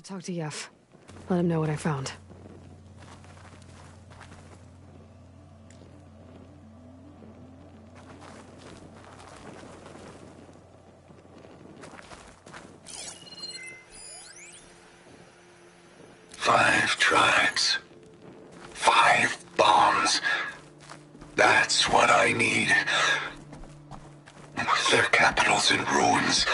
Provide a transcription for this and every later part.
Talk to Yef. Let him know what I found. Five tribes. 5 bombs. That's what I need. With their capitals in ruins,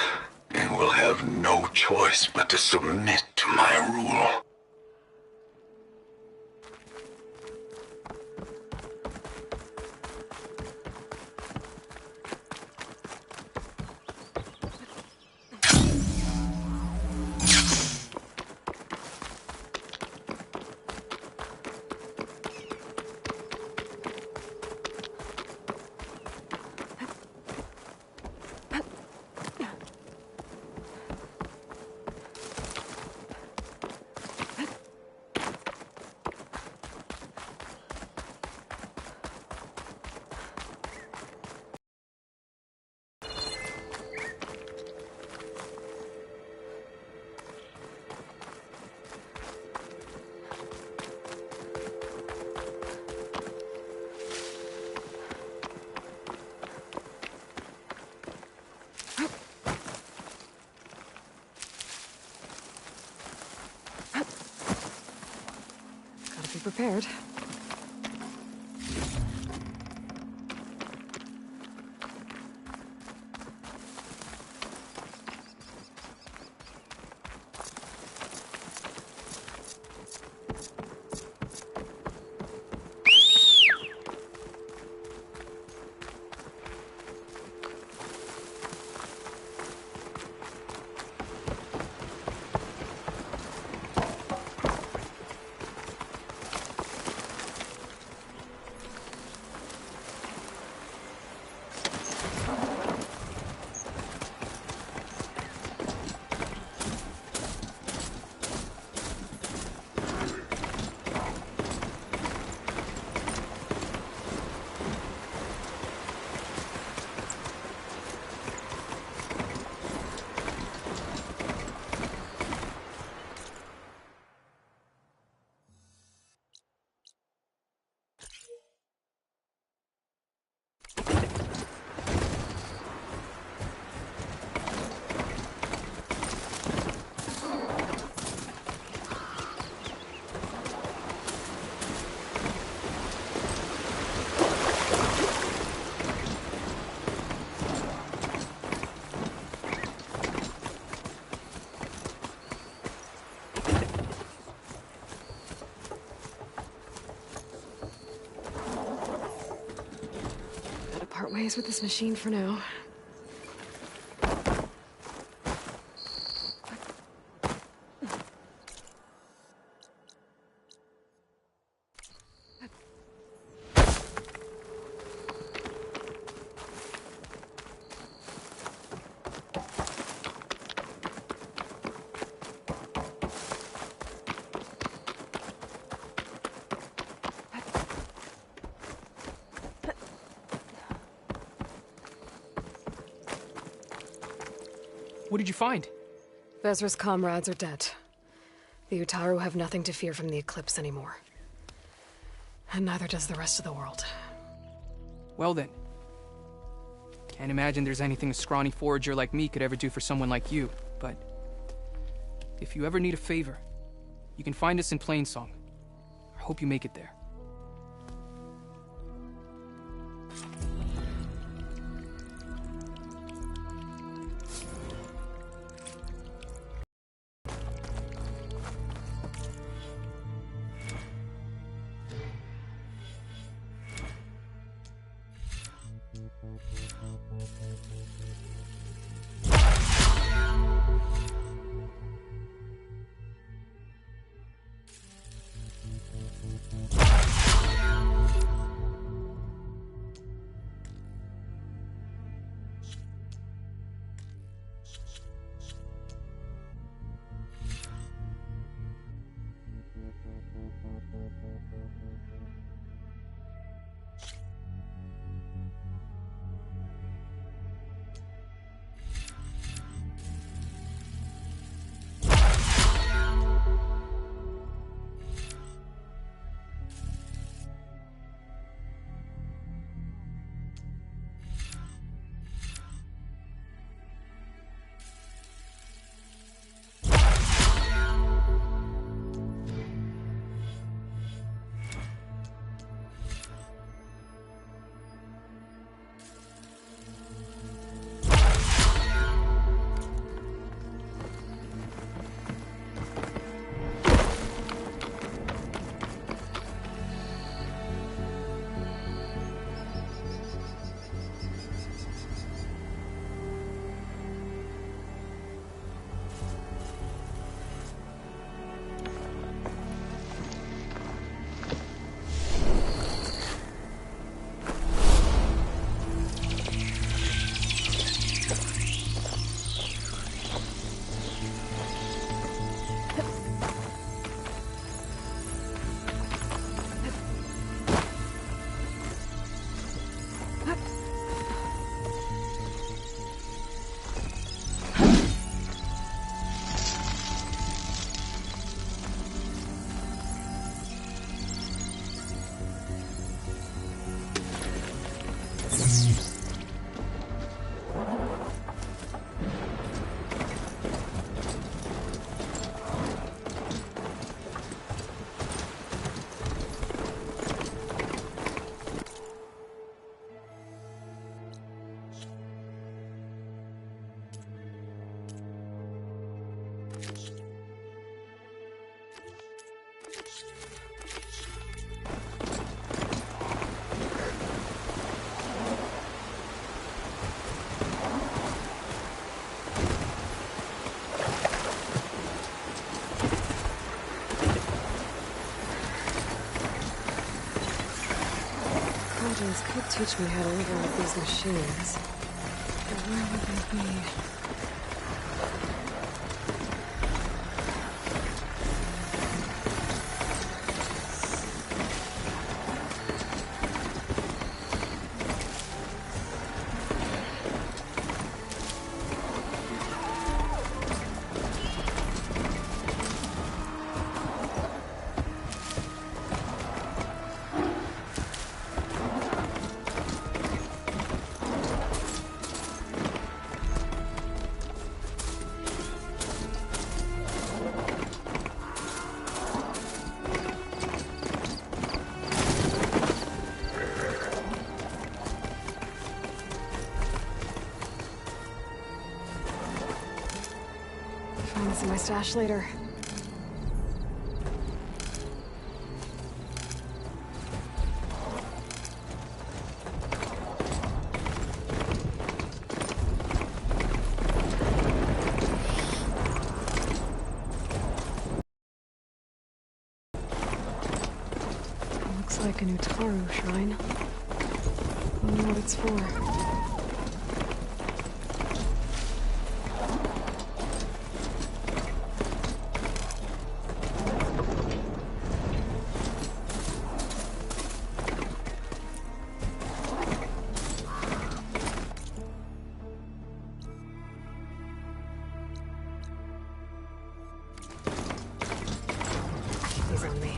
they will have no choice but to submit to my rule. Gotta be prepared. Part ways with this machine for now. What did you find? Vezra's comrades are dead. The Utaru have nothing to fear from the Eclipse anymore. And neither does the rest of the world. Well then. Can't imagine there's anything a scrawny forager like me could ever do for someone like you, but... if you ever need a favor, you can find us in Plainsong. I hope you make it there. teach me how to override these machines. But where would they be? Find this in my stash later. Looks like an Utaru shrine. Wonder what it's for. He's on me.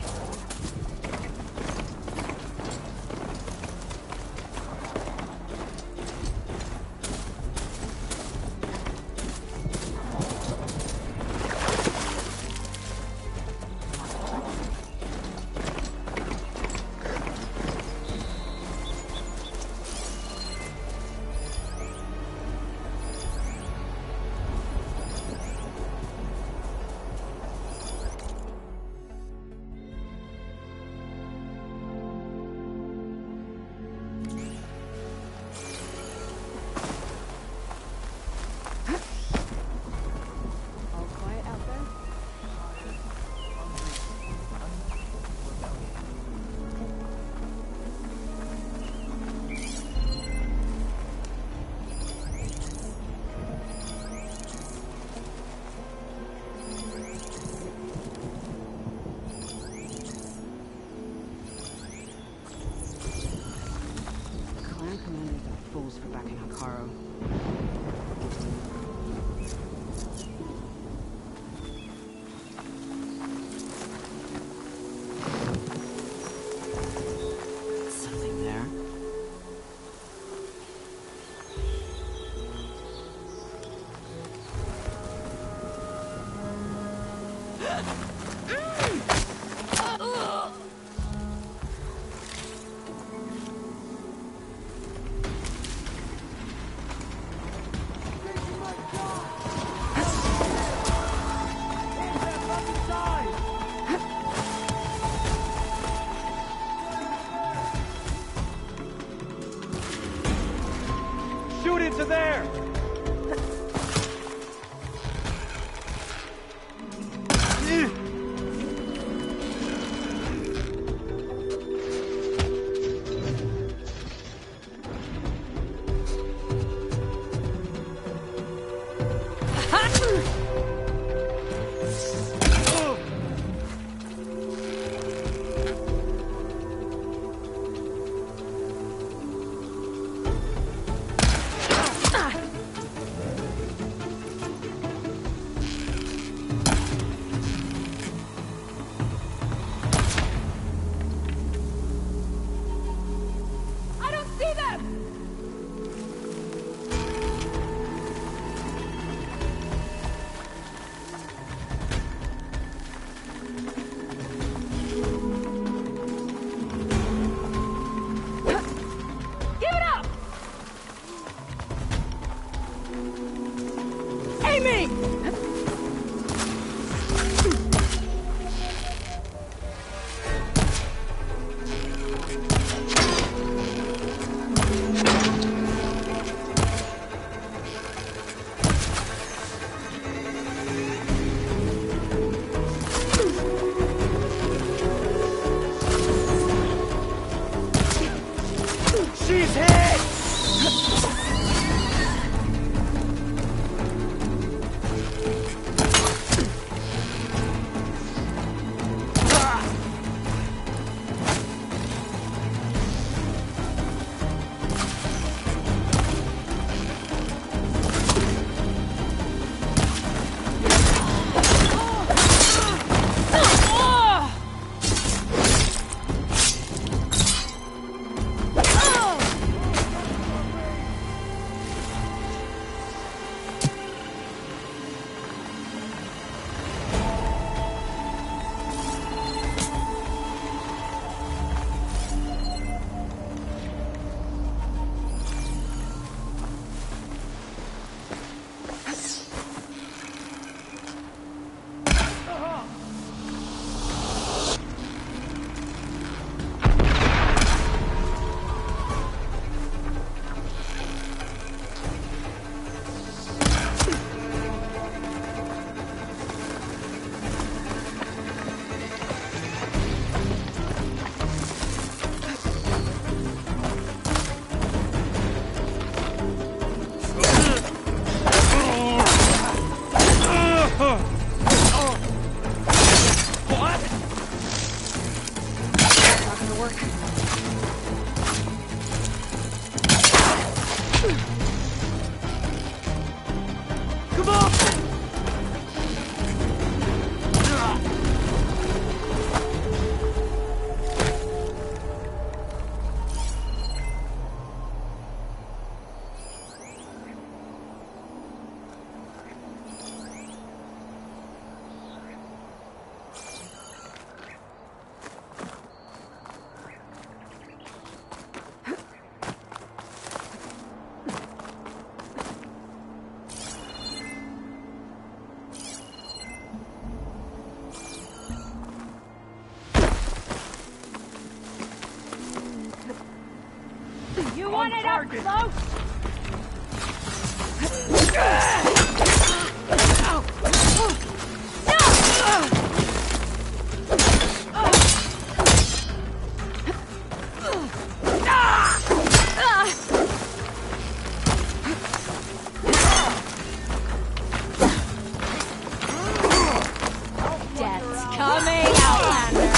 Fools for backing Hekarro. Something there. Shoot into there! She's on target! Death's coming, Outlander!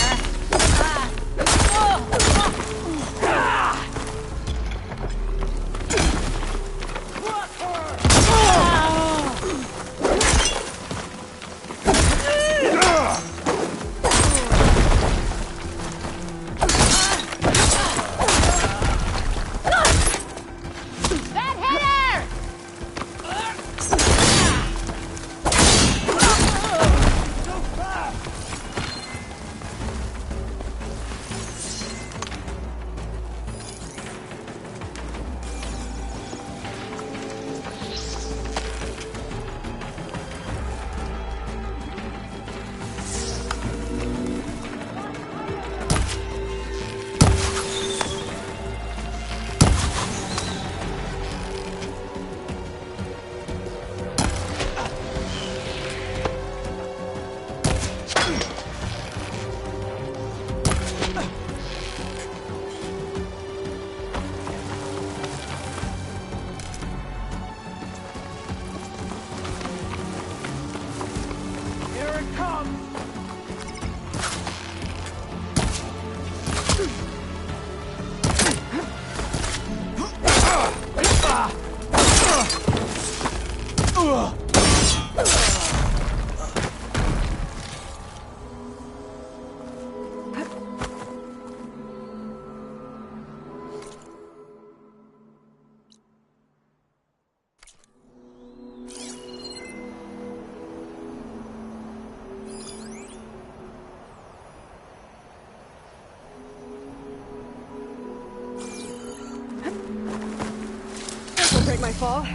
Don't break my fall.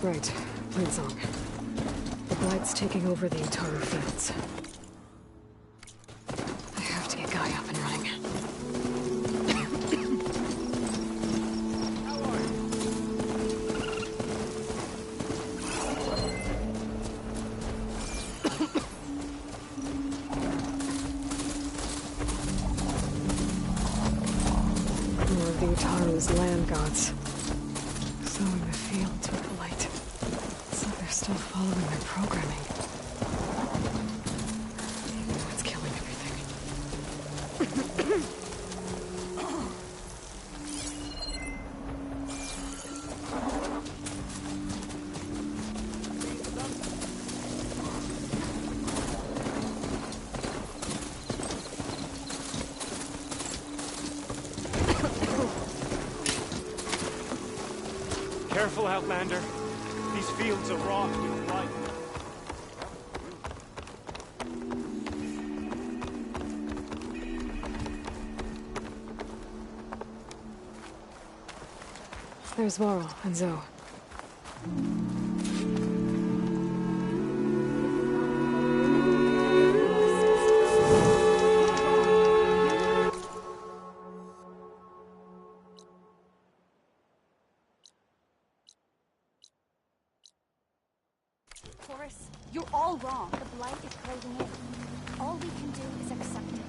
Right, Plainsong. The Blight's taking over the Utaru fields. I have to get Guy up and running. More of the Utaru's land gods. Sowing the fields with the light. So they're still following their programming. Even though it's killing everything. Careful, Outlander. These fields are wrought with light. There's Varl and Zoe. Chorus, you're all wrong. The Blight is closing in. All we can do is accept it.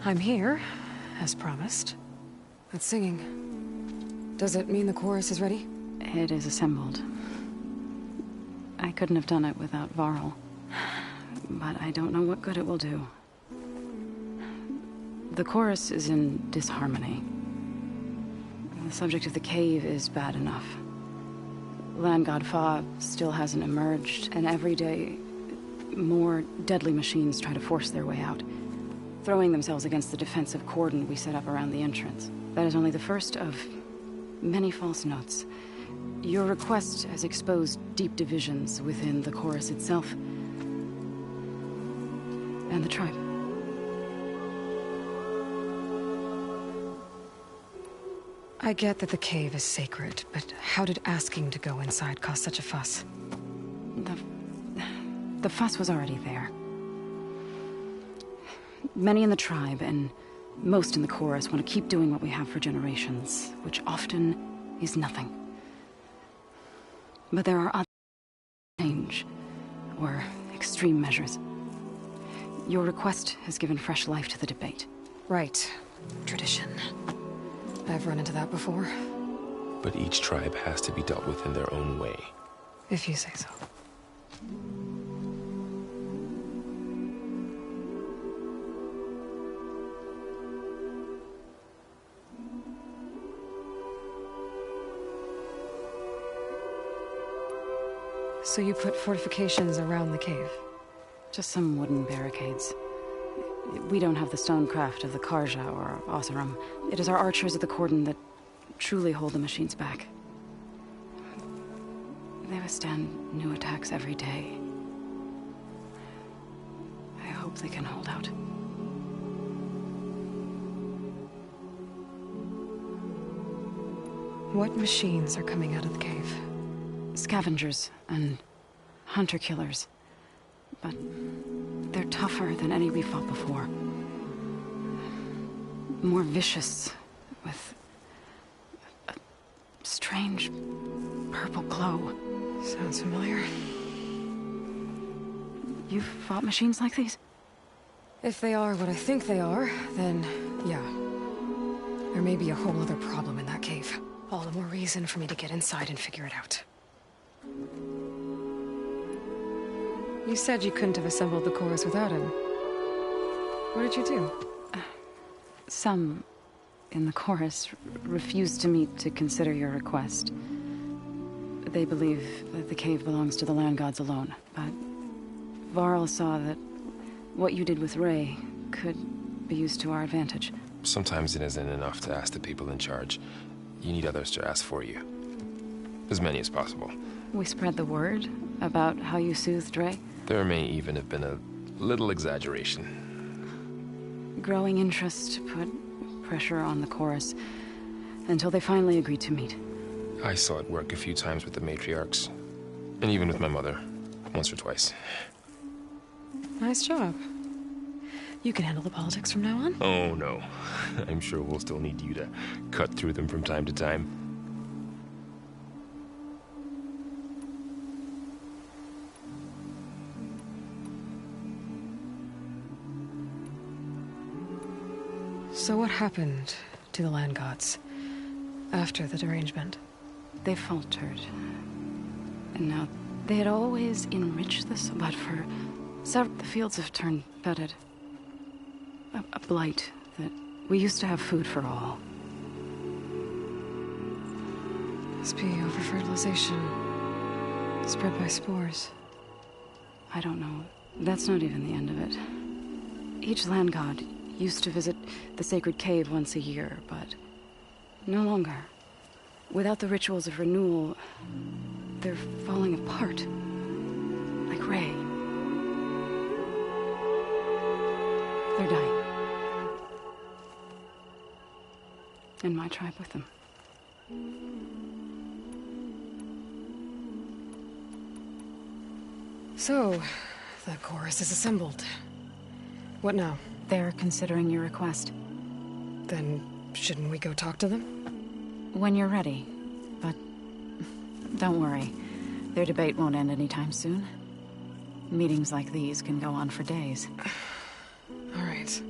I'm here, as promised. That's singing. Does it mean the chorus is ready? It is assembled. I couldn't have done it without Varl. But I don't know what good it will do. The chorus is in disharmony. The subject of the cave is bad enough. Land God Fa still hasn't emerged, and every day, more deadly machines try to force their way out, throwing themselves against the defensive cordon we set up around the entrance. That is only the first of many false notes. Your request has exposed deep divisions within the Chorus itself and the tribe. I get that the cave is sacred, but how did asking to go inside cause such a fuss? The fuss was already there. Many in the tribe, and most in the Chorus, want to keep doing what we have for generations, which often is nothing. But there are other change, or extreme measures. Your request has given fresh life to the debate. Right. Tradition. I've run into that before. But each tribe has to be dealt with in their own way. If you say so. So you put fortifications around the cave? Just some wooden barricades. We don't have the stonecraft of the Karja or Oseram. It is our archers of the Cordon that truly hold the machines back. They withstand new attacks every day. I hope they can hold out. What machines are coming out of the cave? Scavengers and hunter-killers. But they're tougher than any we fought before. More vicious, with a strange purple glow. Sounds familiar. You've fought machines like these? If they are what I think they are, then yeah. There may be a whole other problem in that cave. All the more reason for me to get inside and figure it out. You said you couldn't have assembled the Chorus without him. What did you do? Some in the Chorus refused to meet to consider your request. They believe that the cave belongs to the land gods alone, but Varl saw that what you did with Ray could be used to our advantage. Sometimes it isn't enough to ask the people in charge. You need others to ask for you. As many as possible. We spread the word about how you soothed Ray. There may even have been a little exaggeration. Growing interest put pressure on the Chorus until they finally agreed to meet. I saw it work a few times with the matriarchs. And even with my mother. Once or twice. Nice job. You can handle the politics from now on? Oh, no. I'm sure we'll still need you to cut through them from time to time. So what happened to the land gods after the derangement? They faltered. And now, they had always enriched this, but for several, the fields have turned fetid. A blight that we used to have food for all. Must be over-fertilization. Spread by spores. I don't know. That's not even the end of it. Each land god used to visit the sacred cave once a year, but no longer. Without the rituals of renewal, they're falling apart. Like Ray. They're dying. And my tribe with them. So, the Chorus is assembled. What now? They're considering your request. Then, shouldn't we go talk to them? When you're ready. But don't worry. Their debate won't end anytime soon. Meetings like these can go on for days. All right.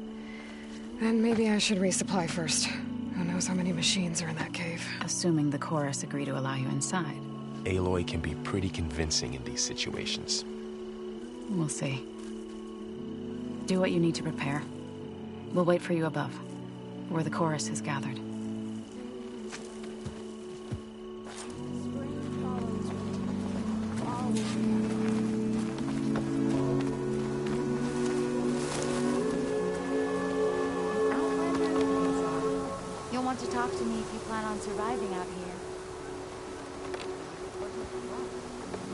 Then maybe I should resupply first. Who knows how many machines are in that cave? Assuming the Chorus agree to allow you inside. Aloy can be pretty convincing in these situations. We'll see. Do what you need to prepare. We'll wait for you above, where the Chorus has gathered. You'll want to talk to me if you plan on surviving out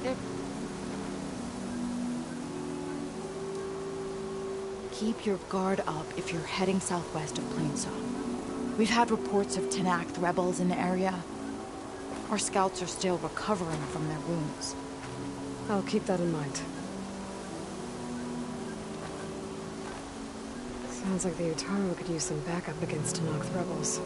here. Keep your guard up if you're heading southwest of Plainsaw. We've had reports of Tenakth rebels in the area. Our scouts are still recovering from their wounds. I'll keep that in mind. Sounds like the Utaru could use some backup against Tenakth rebels.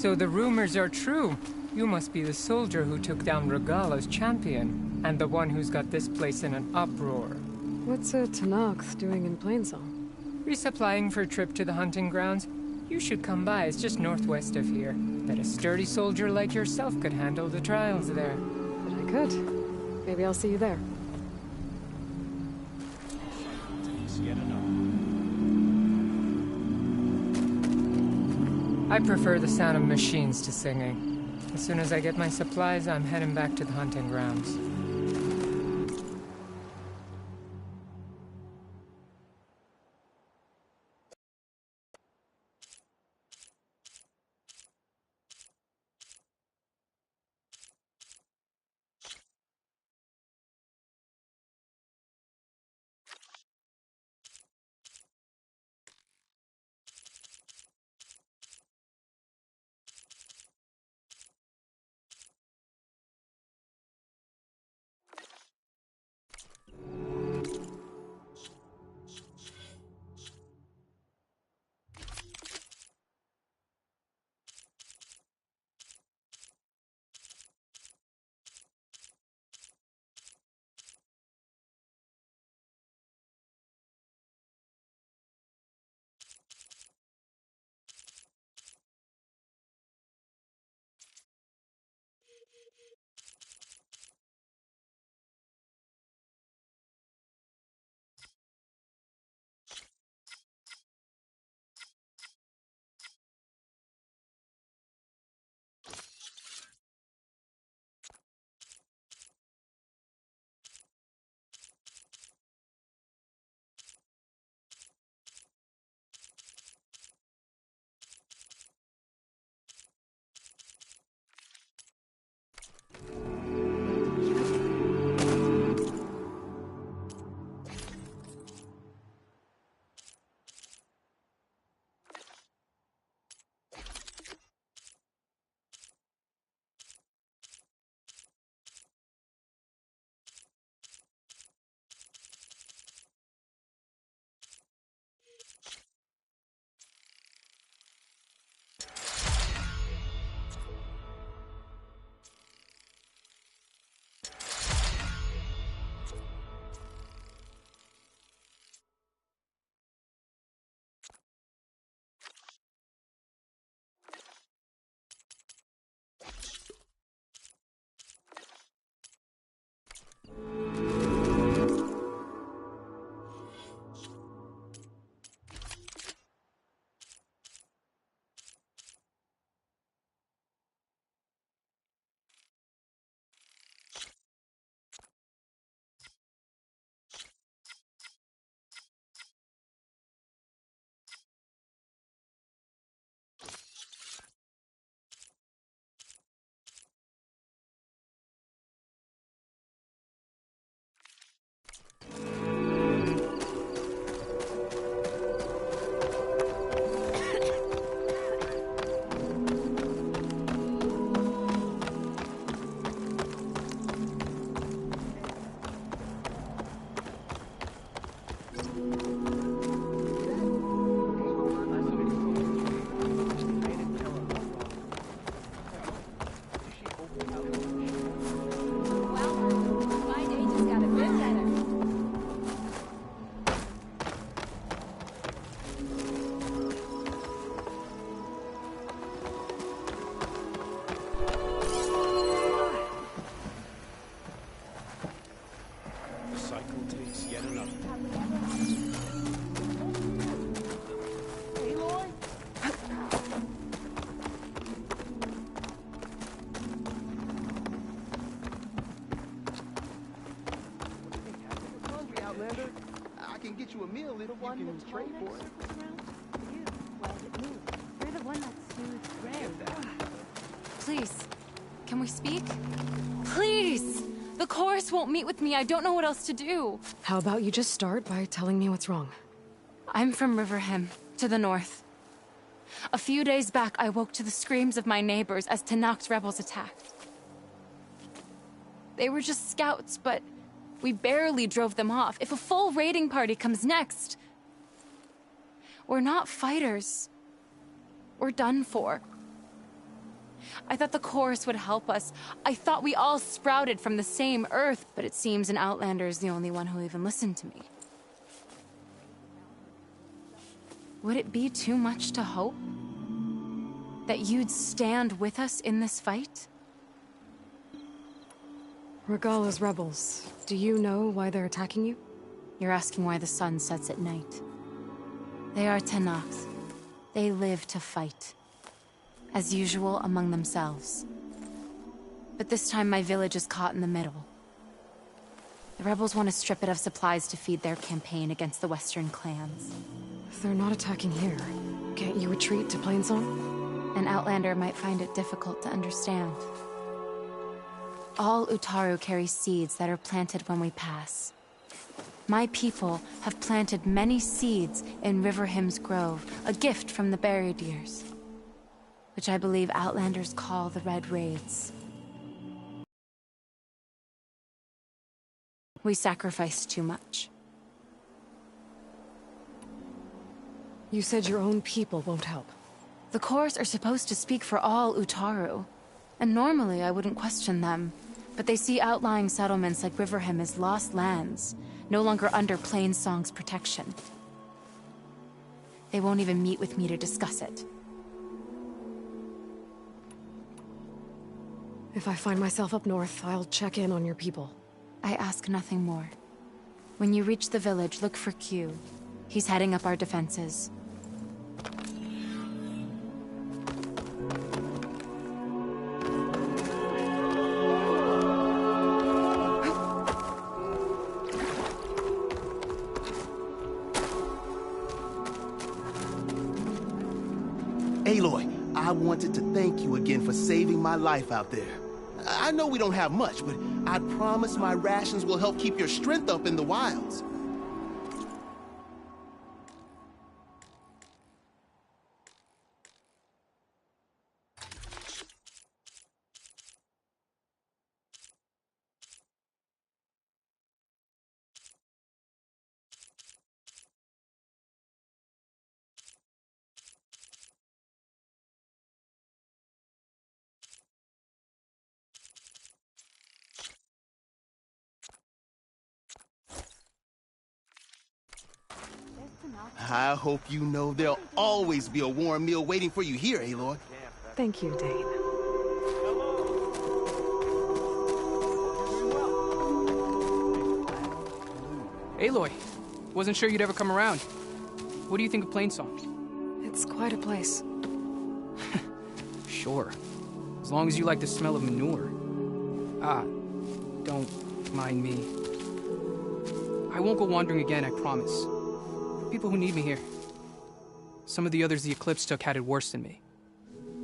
So the rumors are true. You must be the soldier who took down Regala's champion, and the one who's got this place in an uproar. What's a Tenakth doing in Plainsaw? Resupplying for a trip to the hunting grounds? You should come by, it's just northwest of here. Bet a sturdy soldier like yourself could handle the trials there. But I could. Maybe I'll see you there. I prefer the sound of machines to singing. As soon as I get my supplies, I'm heading back to the hunting grounds. pray for it. You're the one that soothes Ray. Please, can we speak? Please! The chorus won't meet with me. I don't know what else to do. How about you just start by telling me what's wrong? I'm from Riverhim, to the north. A few days back, I woke to the screams of my neighbors as Tenakth's rebels attacked. They were just scouts, but we barely drove them off. If a full raiding party comes next, we're not fighters. We're done for. I thought the chorus would help us. I thought we all sprouted from the same earth, but it seems an Outlander is the only one who even listened to me. Would it be too much to hope that you'd stand with us in this fight? Regalla's rebels. Do you know why they're attacking you? You're asking why the sun sets at night. They are Tenakth. They live to fight. As usual, among themselves. But this time my village is caught in the middle. The rebels want to strip it of supplies to feed their campaign against the Western clans. If they're not attacking here, can't you retreat to Plainsong? An Outlander might find it difficult to understand. All Utaru carry seeds that are planted when we pass. My people have planted many seeds in Riverhim's Grove, a gift from the Buried Years, which I believe Outlanders call the Red Raids. We sacrificed too much. You said your own people won't help. The chorus are supposed to speak for all Utaru, and normally I wouldn't question them, but they see outlying settlements like Riverhim as lost lands, no longer under Plainsong's protection. They won't even meet with me to discuss it. If I find myself up north, I'll check in on your people. I ask nothing more. When you reach the village, look for Q. He's heading up our defenses. Aloy, I wanted to thank you again for saving my life out there. I know we don't have much, but I promise my rations will help keep your strength up in the wilds. I hope you know there'll always be a warm meal waiting for you here, Aloy. Thank you, Dane. Aloy, wasn't sure you'd ever come around. What do you think of Plainsong? It's quite a place. Sure. As long as you like the smell of manure. Don't mind me. I won't go wandering again, I promise. There are people who need me here. Some of the others the Eclipse took had it worse than me.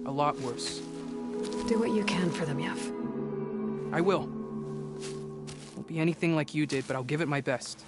A lot worse. Do what you can for them, Yev. I will. Won't be anything like you did, but I'll give it my best.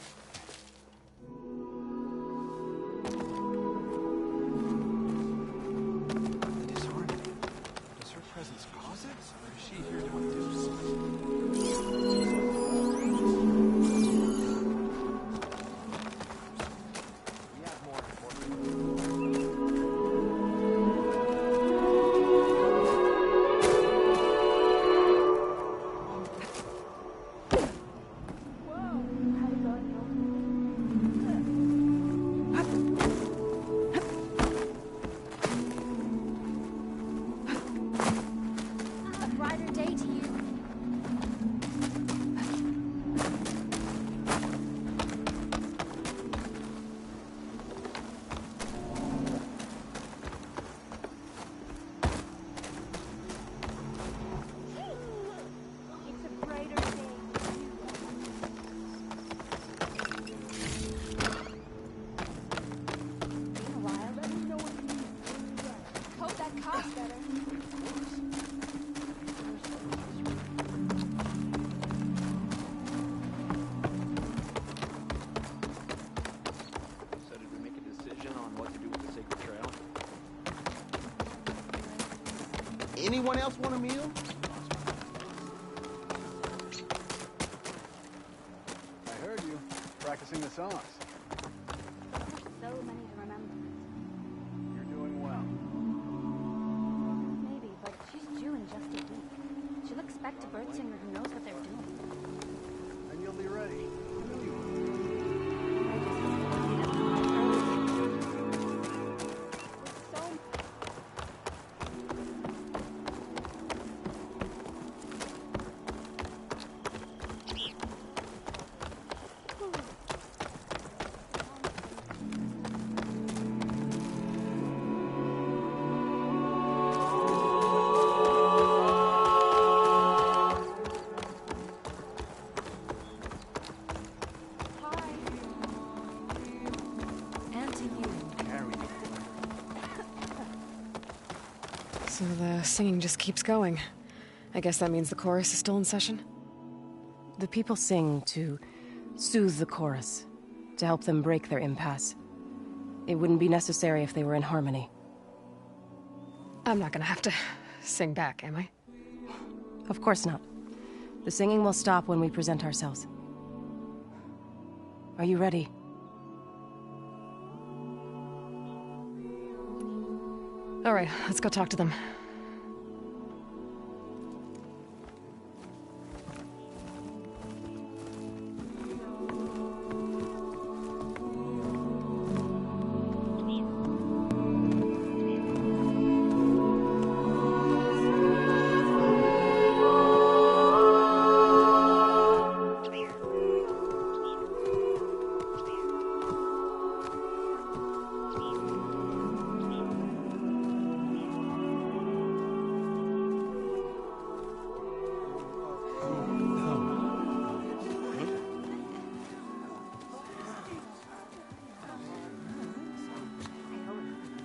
Cops better. So did we make a decision on what to do with the sacred trail? Anyone else want a meal? I heard you practicing the songs. So many to remember. You're doing well. Maybe, but she's due in just a week. She'll expect a bird singer who knows what they're doing. And you'll be ready. So the singing just keeps going. I guess that means the chorus is still in session? The people sing to soothe the chorus, to help them break their impasse. It wouldn't be necessary if they were in harmony. I'm not gonna have to sing back, am I? Of course not. The singing will stop when we present ourselves. Are you ready? All right, let's go talk to them.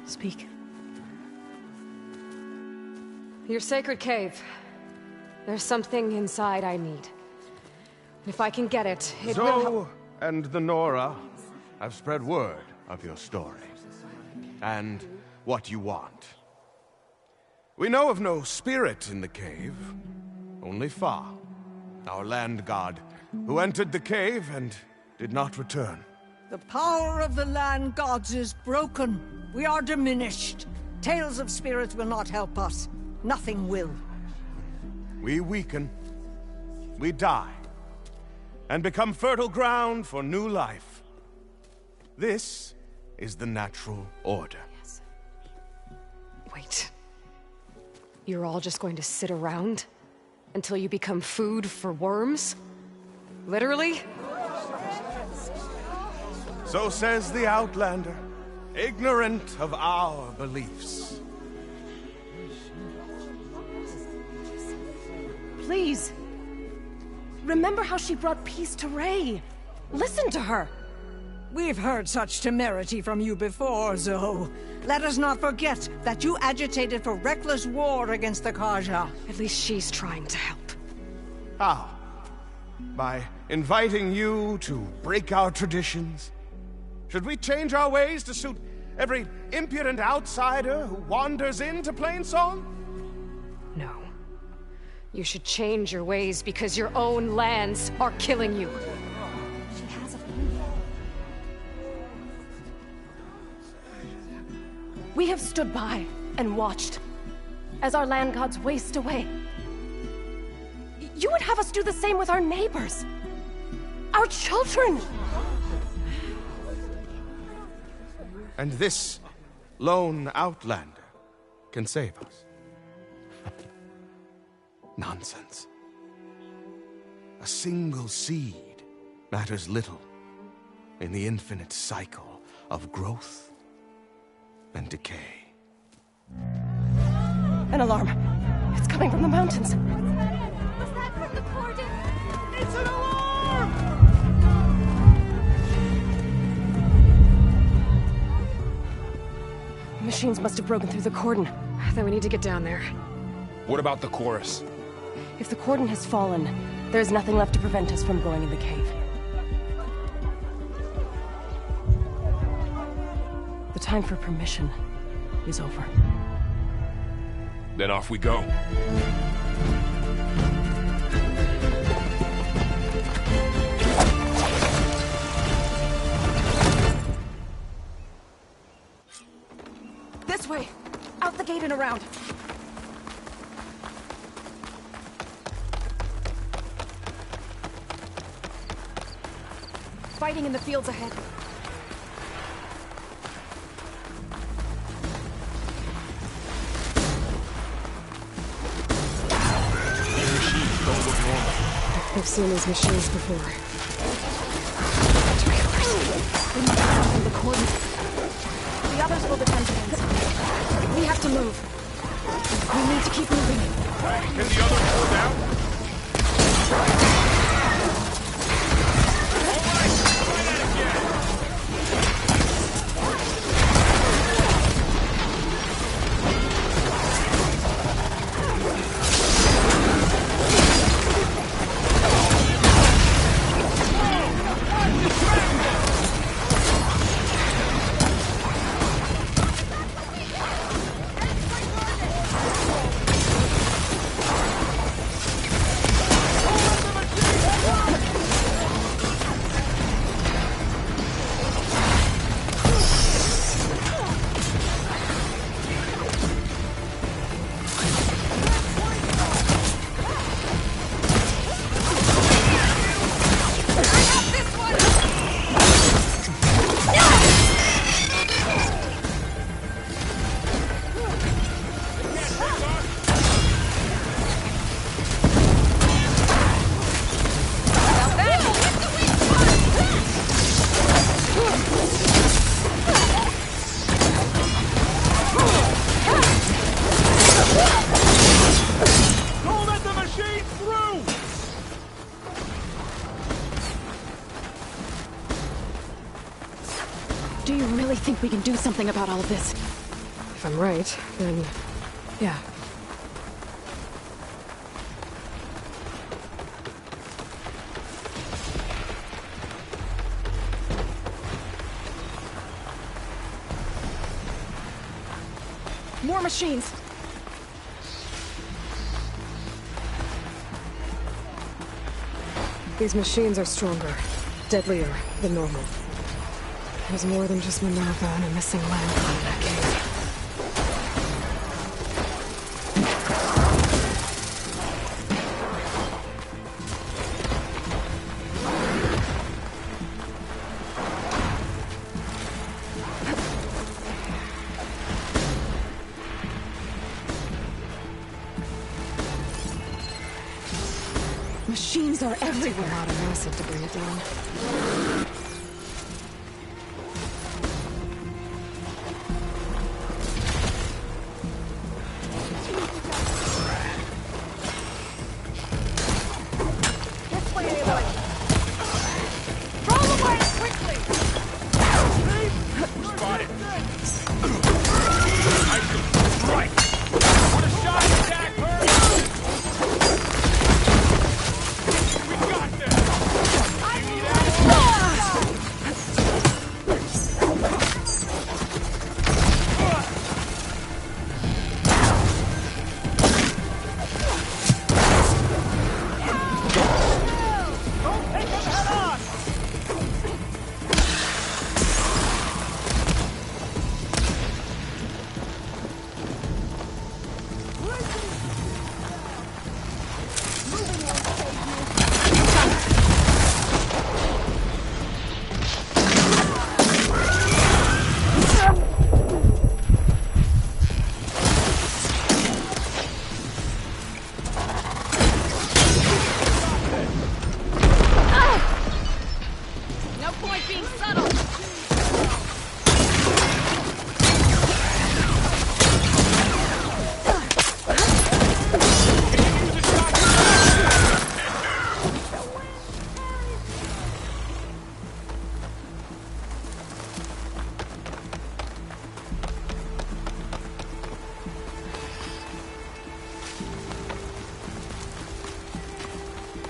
Speak. Your sacred cave. There's something inside I need. If I can get it, it will help. Zoe and the Nora have spread word of your story. And what you want. We know of no spirit in the cave. Only Fa, our land god, who entered the cave and did not return. The power of the land gods is broken. We are diminished. Tales of spirits will not help us. Nothing will. We weaken. We die. And become fertile ground for new life. This is the natural order. Yes. Wait. You're all just going to sit around until you become food for worms? Literally? So says the Outlander, ignorant of our beliefs. Please. Remember how she brought peace to Ray. Listen to her. We've heard such temerity from you before, Zoe. Let us not forget that you agitated for reckless war against the Kaja. At least she's trying to help. How? By inviting you to break our traditions? Should we change our ways to suit every impudent outsider who wanders into Plainsong? No. You should change your ways because your own lands are killing you. She has a feeling. We have stood by and watched as our land gods waste away. You would have us do the same with our neighbors, our children. And this lone outlander can save us. Nonsense. A single seed matters little in the infinite cycle of growth and decay. An alarm. It's coming from the mountains. Was that from the cordon? It's an alarm! Machines must have broken through the cordon. Then we need to get down there. What about the chorus? If the cordon has fallen, there's nothing left to prevent us from going in the cave. The time for permission is over. Then off we go. This way! Out the gate and around! Fighting in the fields ahead. I've seen these machines before. We need to get from the cordon. The others will defend against. We have to move. We need to keep moving. Can the others hold out? Do you really think we can do something about all of this? If I'm right, then... yeah. More machines! These machines are stronger, deadlier than normal. There's more than just Minerva and a missing land in that cave. Machines are everywhere. A lot of acid to bring it down.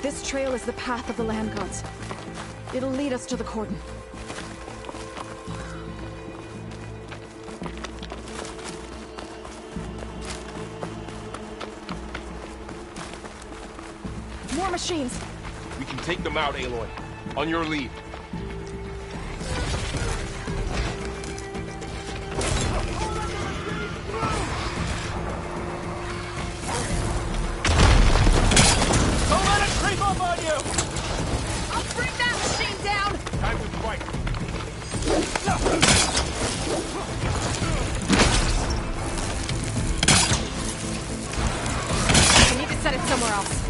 This trail is the path of the land gods. It'll lead us to the cordon. More machines! We can take them out, Aloy. On your lead. Don't let it creep up on you! I'll bring that machine down! Time to fight. I need to set it somewhere else.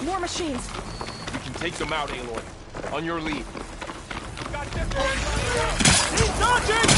More machines! We can take them out, Aloy. On your lead. He's dodging!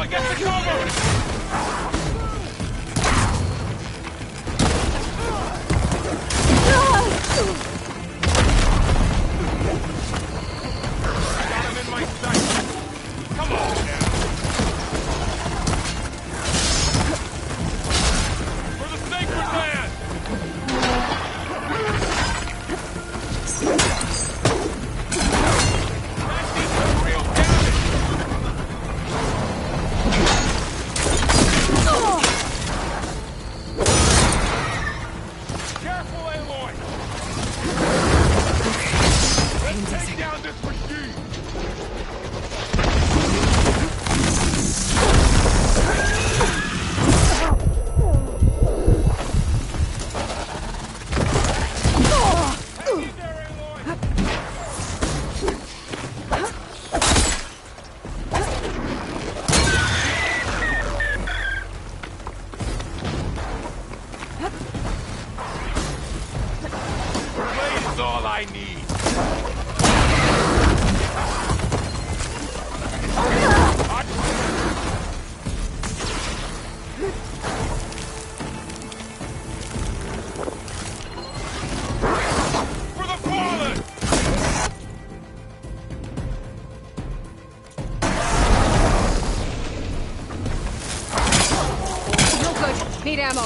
Aloy, get the cover! Got him in my sight. Come on now. For the sacred land! That did some real damage! Careful, Aloy! Let's take down this machine! Blade is all I need! For the fallen! No good. Need ammo.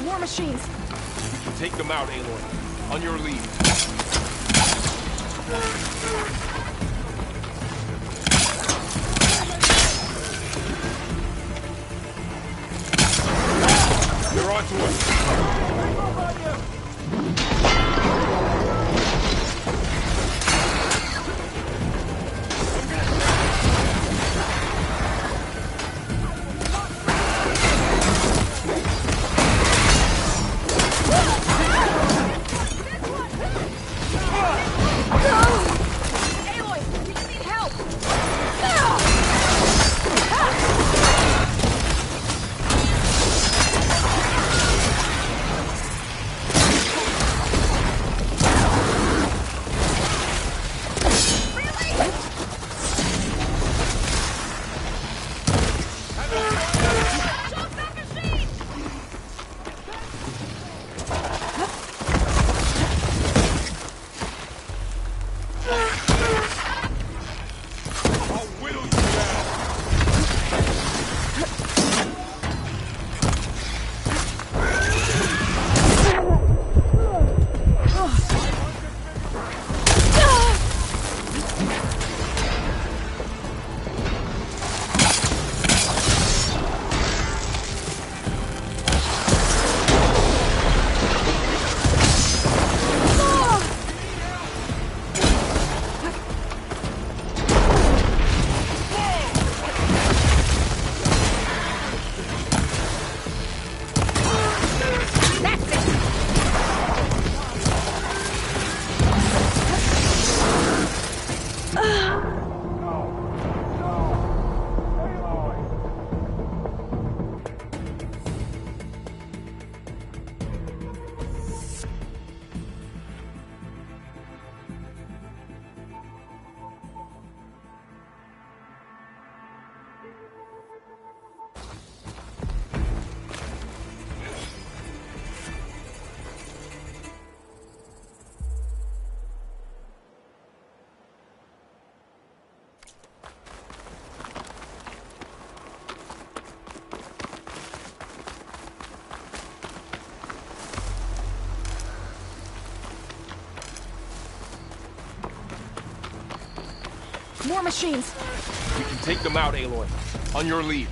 War machines. Take them out, Aloy. On your lead. You're on to us. More machines! We can take them out, Aloy. On your lead.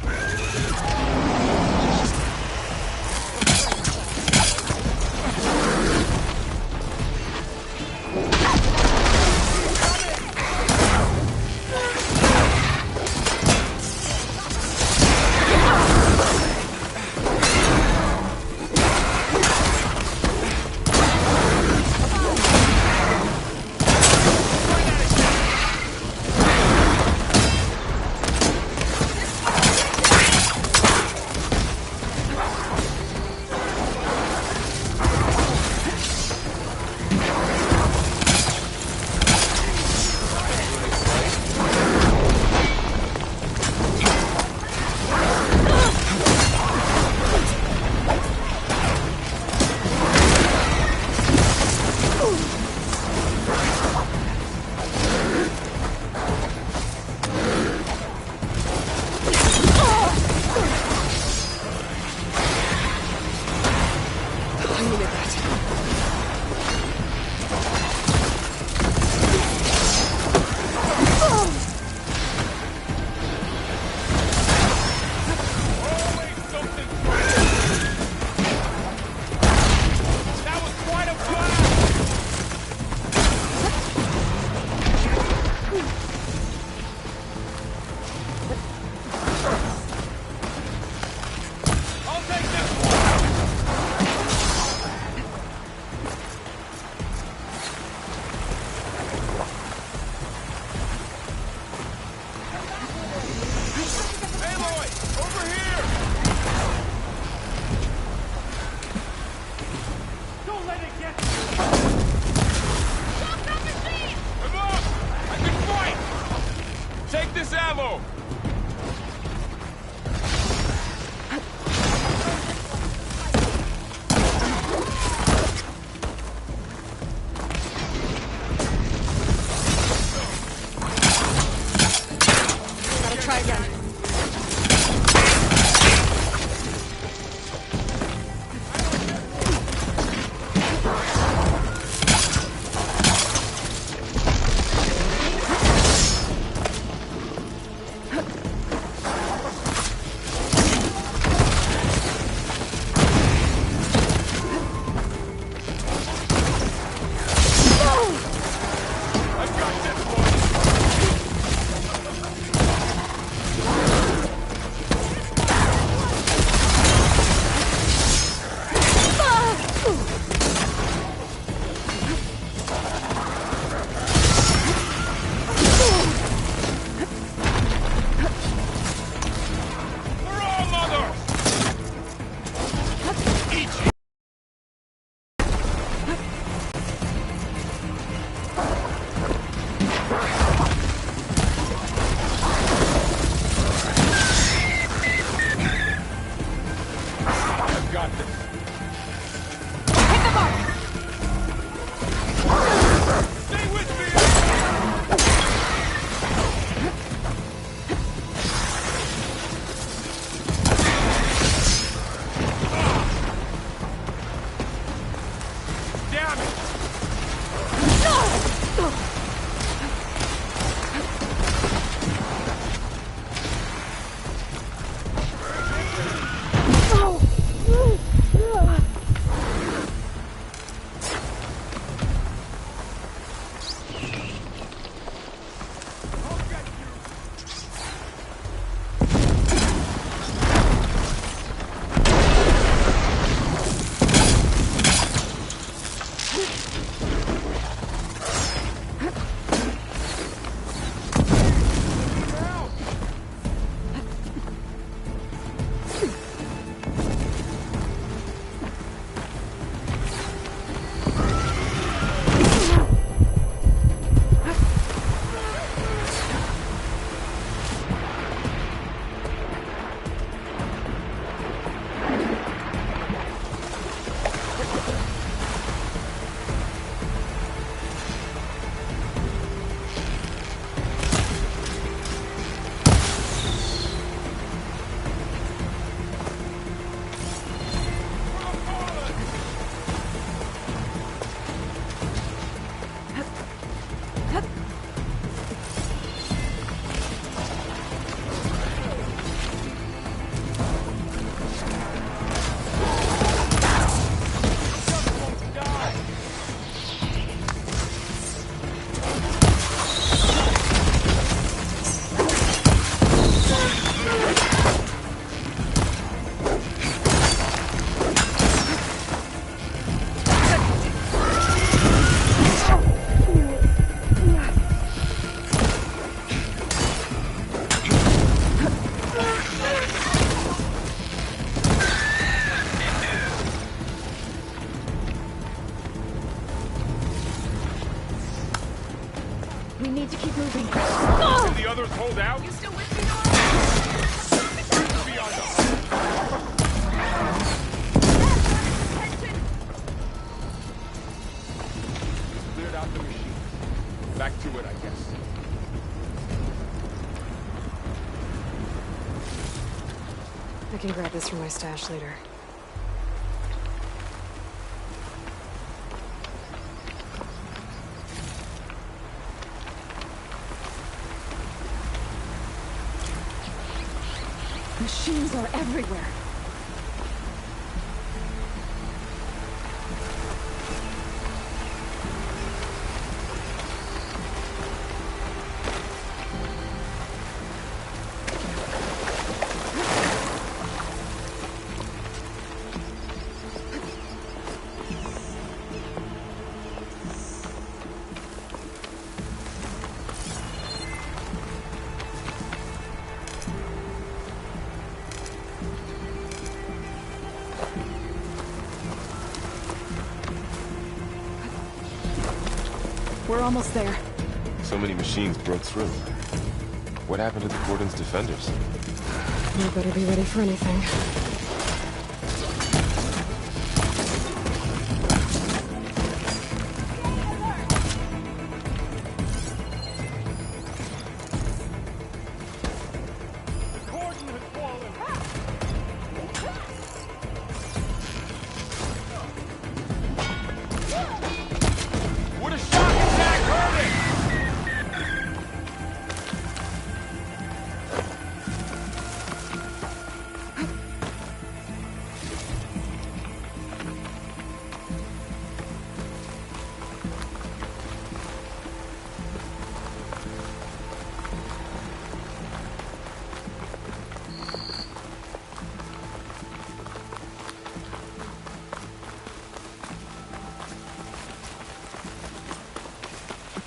We need to keep moving. Can the others hold out? You still with me, Nora? Be on the... Cleared out the machine. Back to it, I guess. I can grab this from my stash later. Machines are everywhere. We're almost there. So many machines broke through. What happened to the Cordon's defenders? You better be ready for anything.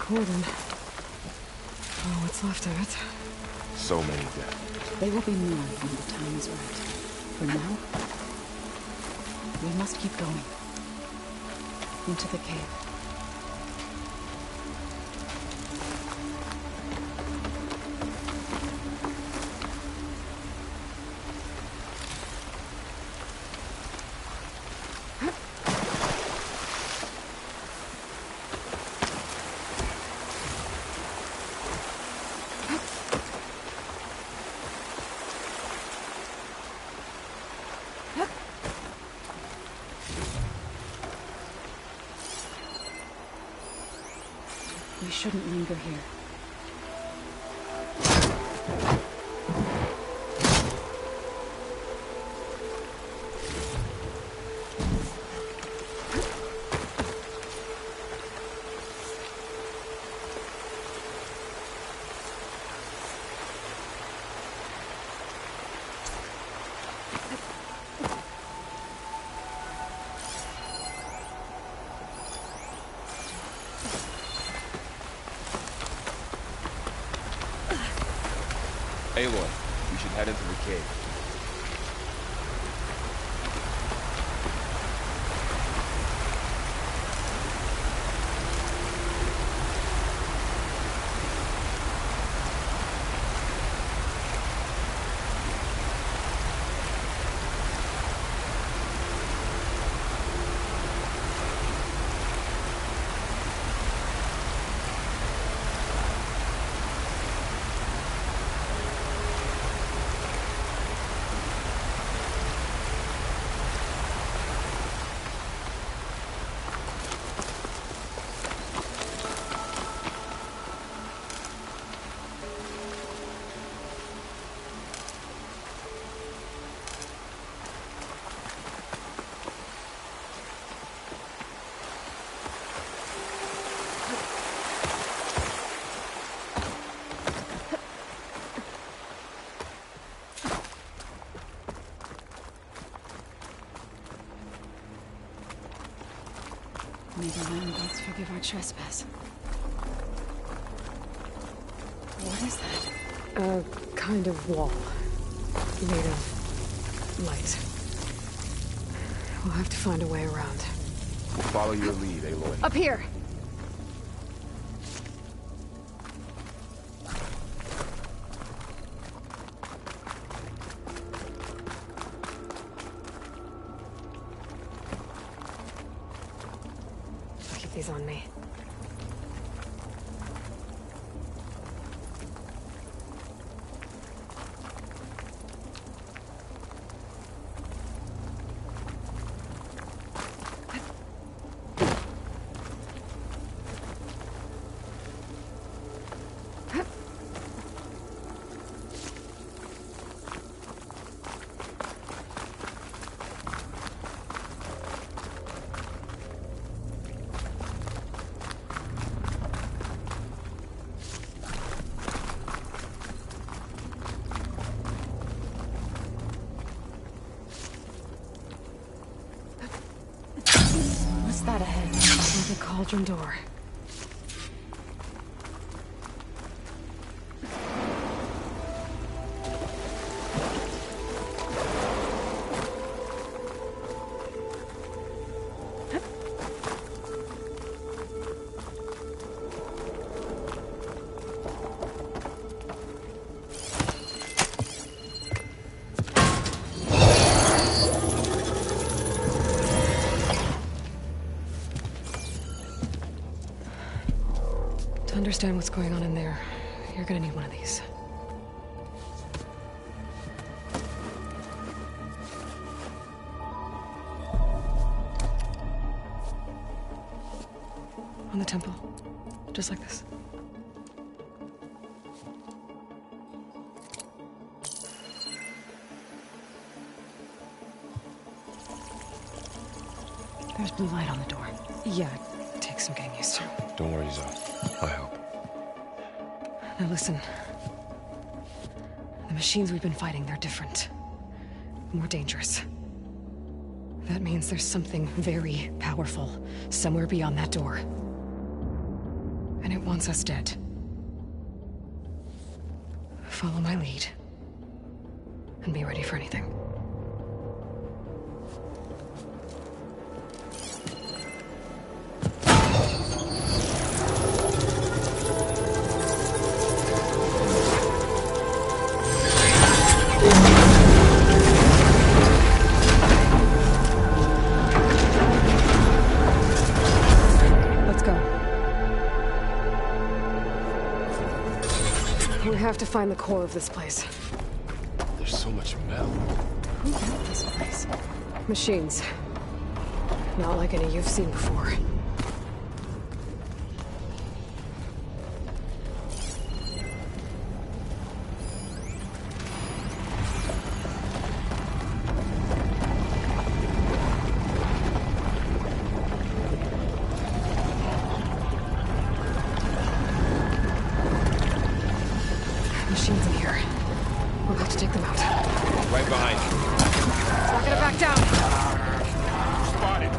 Cordon. Oh, what's left of it? So many dead. They will be more when the time is right. For now, we must keep going. Into the cave. We shouldn't linger here. Aloy, we should head into the cave. May the land gods forgive our trespass. What is that? A kind of wall. Made of light. We'll have to find a way around. We'll follow your lead, Aloy. Up here! eyes on me. What's that ahead? The cauldron door. To understand what's going on in there, you're gonna need one of these. On the temple. Just like this. There's blue light on the door. Yeah, it takes some getting used to. Don't worry, Zoe. I help. Now listen. The machines we've been fighting, they're different. More dangerous. That means there's something very powerful somewhere beyond that door. And it wants us dead. Follow my lead. And be ready for anything. We have to find the core of this place. There's so much metal. Who built this place? Machines. Not like any you've seen before. Machines in here. We'll have to take them out. Right behind you. Not gonna back down. Spotted.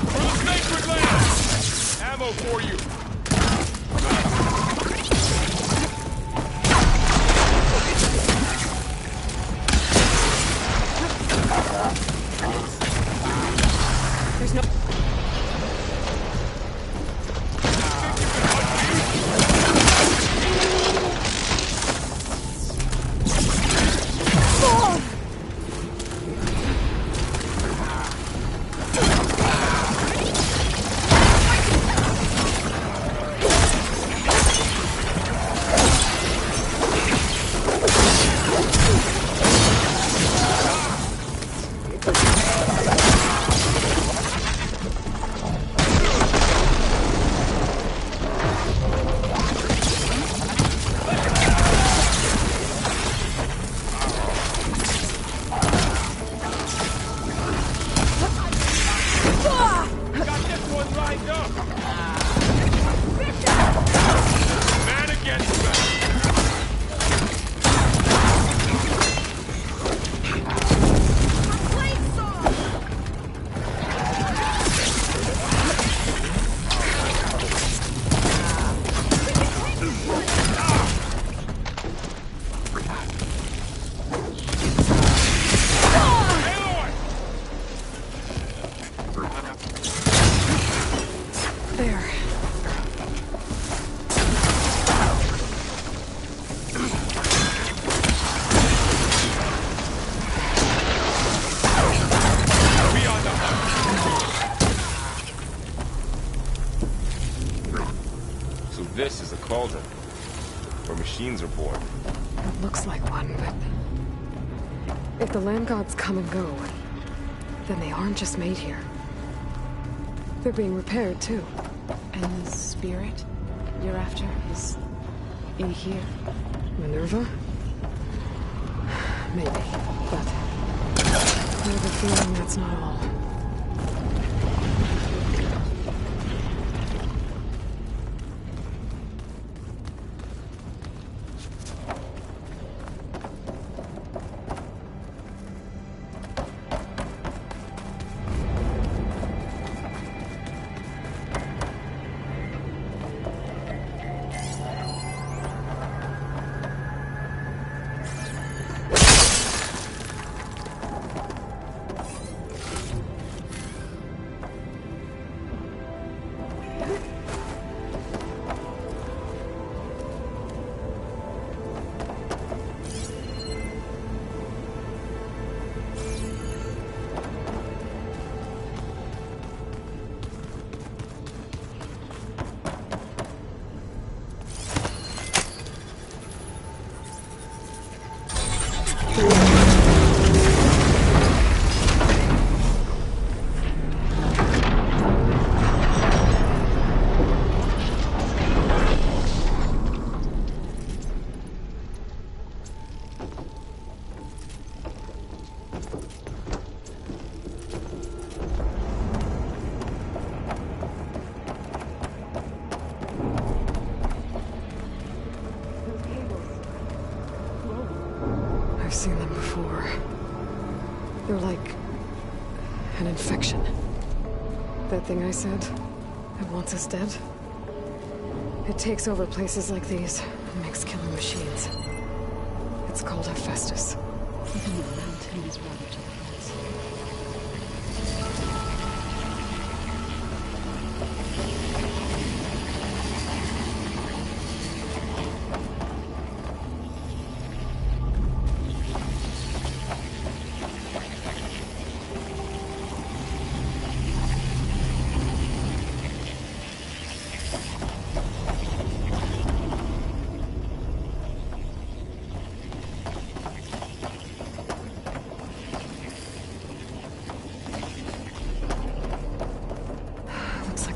For the sacred land! Ammo for you. This is a cauldron, where machines are born. It looks like one, but... if the land gods come and go, then they aren't just made here. They're being repaired, too. And the spirit you're after is in here? Minerva? Maybe, but... I have a feeling that's not all. I've seen them before. They're like... an infection. That thing I said, that wants us dead? It takes over places like these and makes killing machines. It's called Hephaestus. Even the mountain is rather to the place.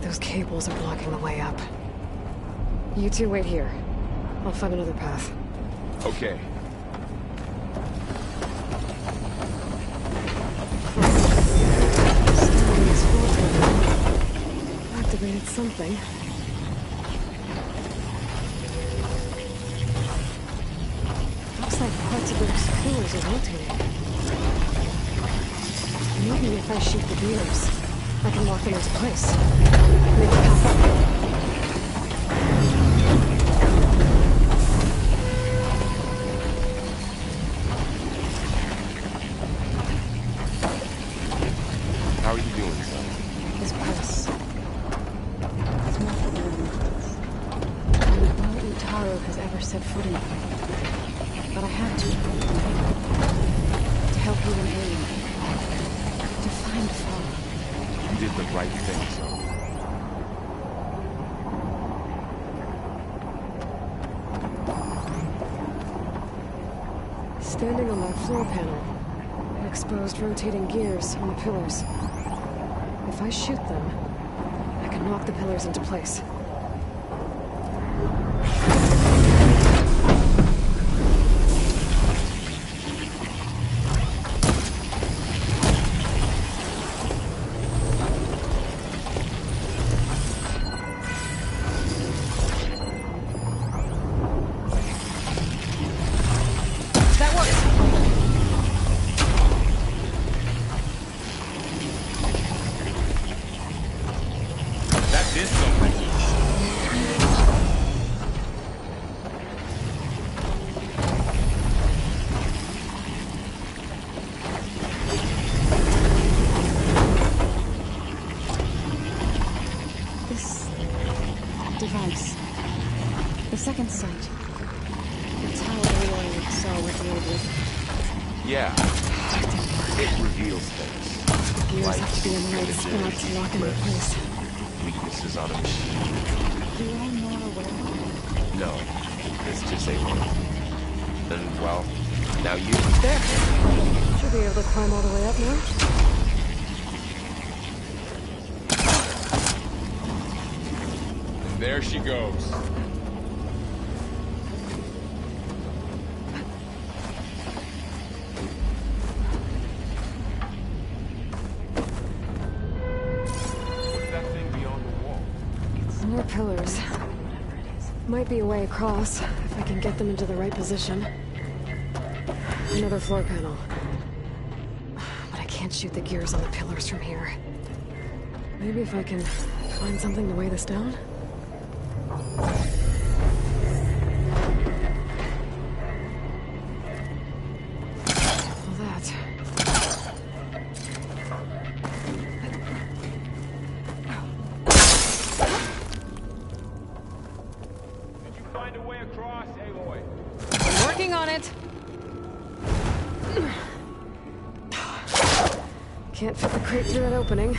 Those cables are blocking the way up. You two wait here. I'll find another path. Okay. Activated something. Looks like parts of those pillars are rotating. Maybe if I shoot the gears, I can lock them into place. Make a path up. How are you doing, son? This place is more familiar than no Utaro has ever set foot in it. But I had to help you and Alien. To find Father. You did the right thing, son. Standing on that floor panel, it exposed rotating gears on the pillars. If I shoot them, I can knock the pillars into place. Device. The second sight. It's how Aloy saw what the old was. Yeah. It reveals things. Gears have to be in the right spot to lock into place. Weaknesses on a machine. You all know where No, it's just Aloy. And, well, now you. There. Should be able to climb all the way up now. There she goes. More pillars. Might be a way across, if I can get them into the right position. Another floor panel. But I can't shoot the gears on the pillars from here. Maybe if I can find something to weigh this down? Well, that. Find a way across, Aloy. I'm working on it. Can't fit the crate through that opening.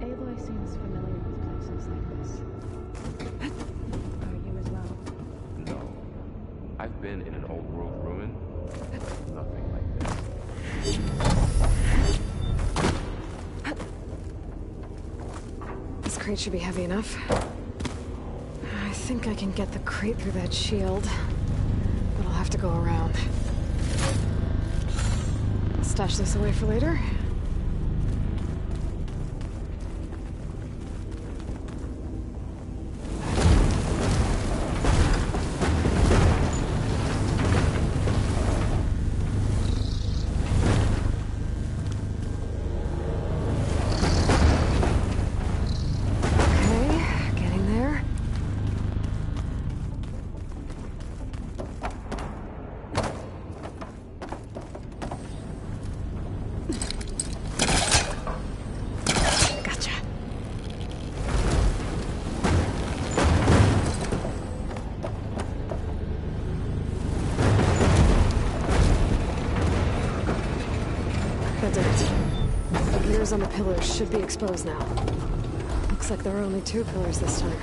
Aloy seems familiar with places like this. Are you as well? No. I've been in an old world ruin. Nothing like this. This crate should be heavy enough. I think I can get the crate through that shield, but I'll have to go around. Stash this away for later. On the pillars should be exposed now. Looks like there are only 2 pillars this time.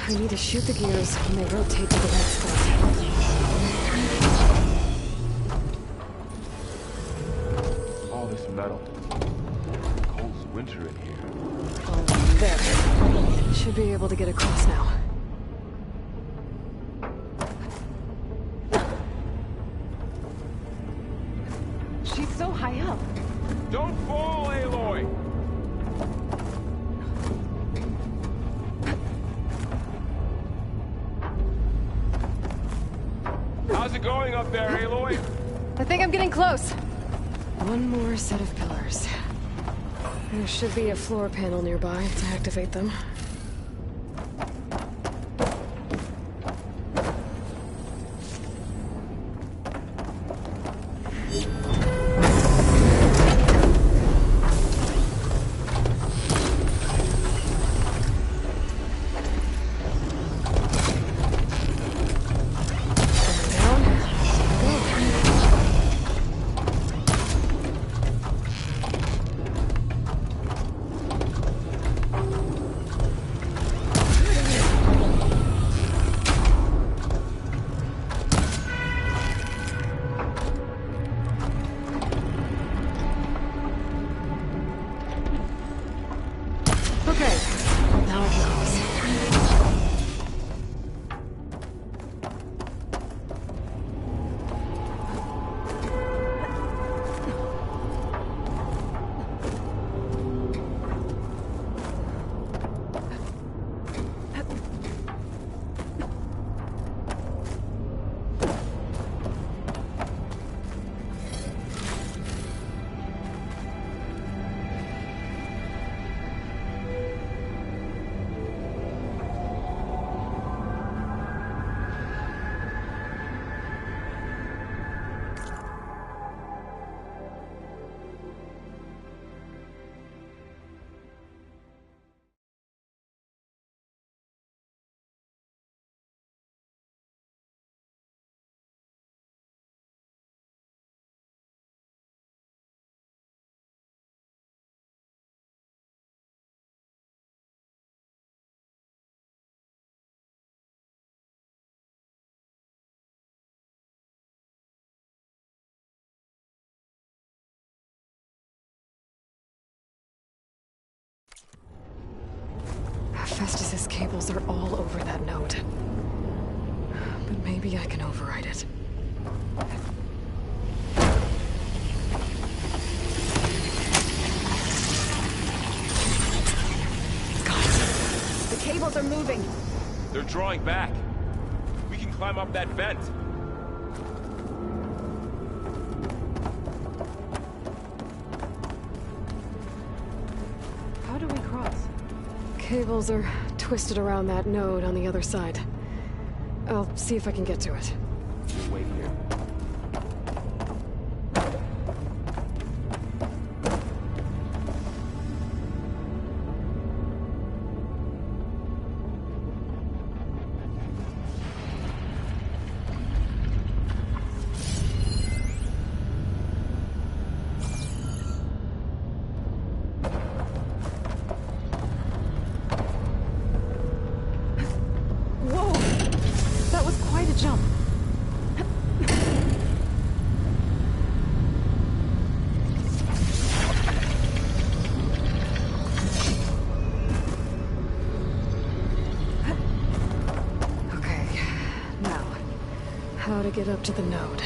I need to shoot the gears when they rotate to the right spot. All this metal. Cold as winter in here. Oh, there. Should be able to get across now. So high up. Don't fall, Aloy! How's it going up there, Aloy? I think I'm getting close. One more set of pillars. There should be a floor panel nearby to activate them. Festus's cables are all over that node. But maybe I can override it. Guys, the cables are moving. They're drawing back. We can climb up that vent. How do we cross? Cables are twisted around that node on the other side. I'll see if I can get to it. Wait here. How to get up to the node.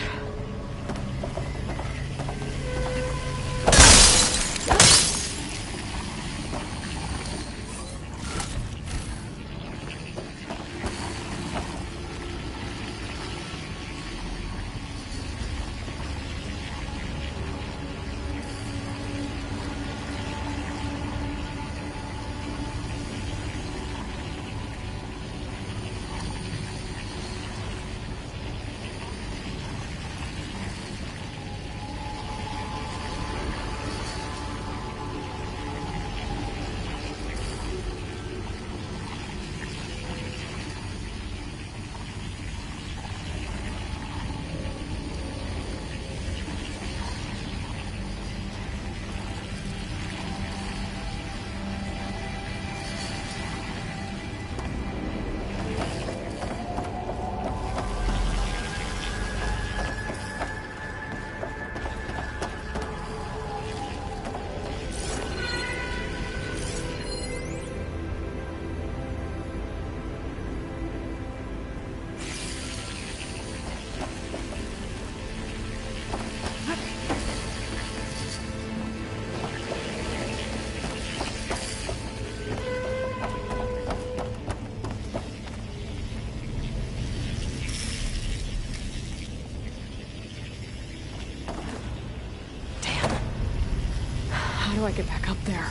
How do I get back up there?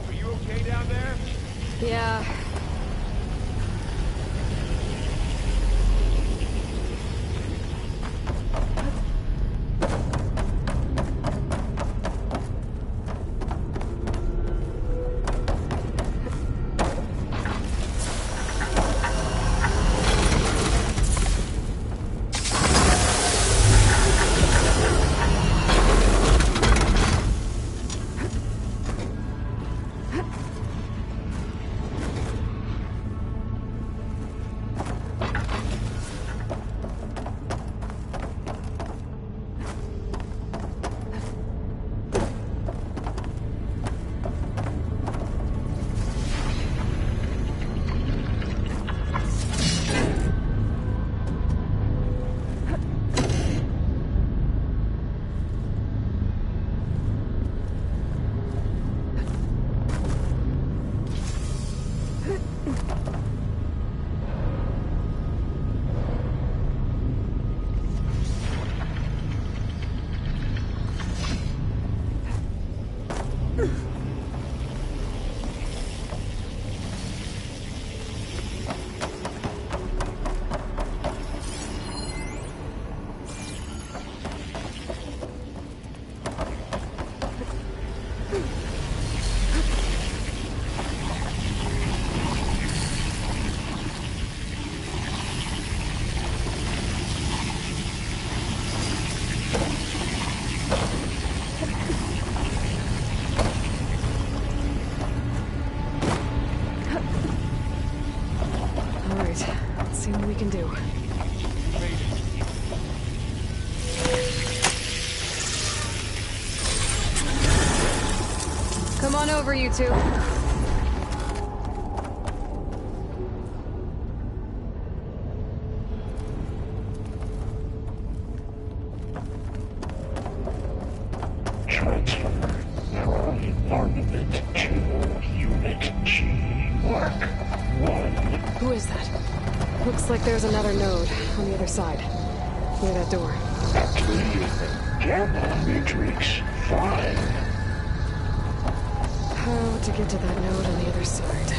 Are you okay down there? Yeah. Come on over, you two. Looks like there's another node on the other side, near that door. Gamma Matrix 5. How to get to that node on the other side?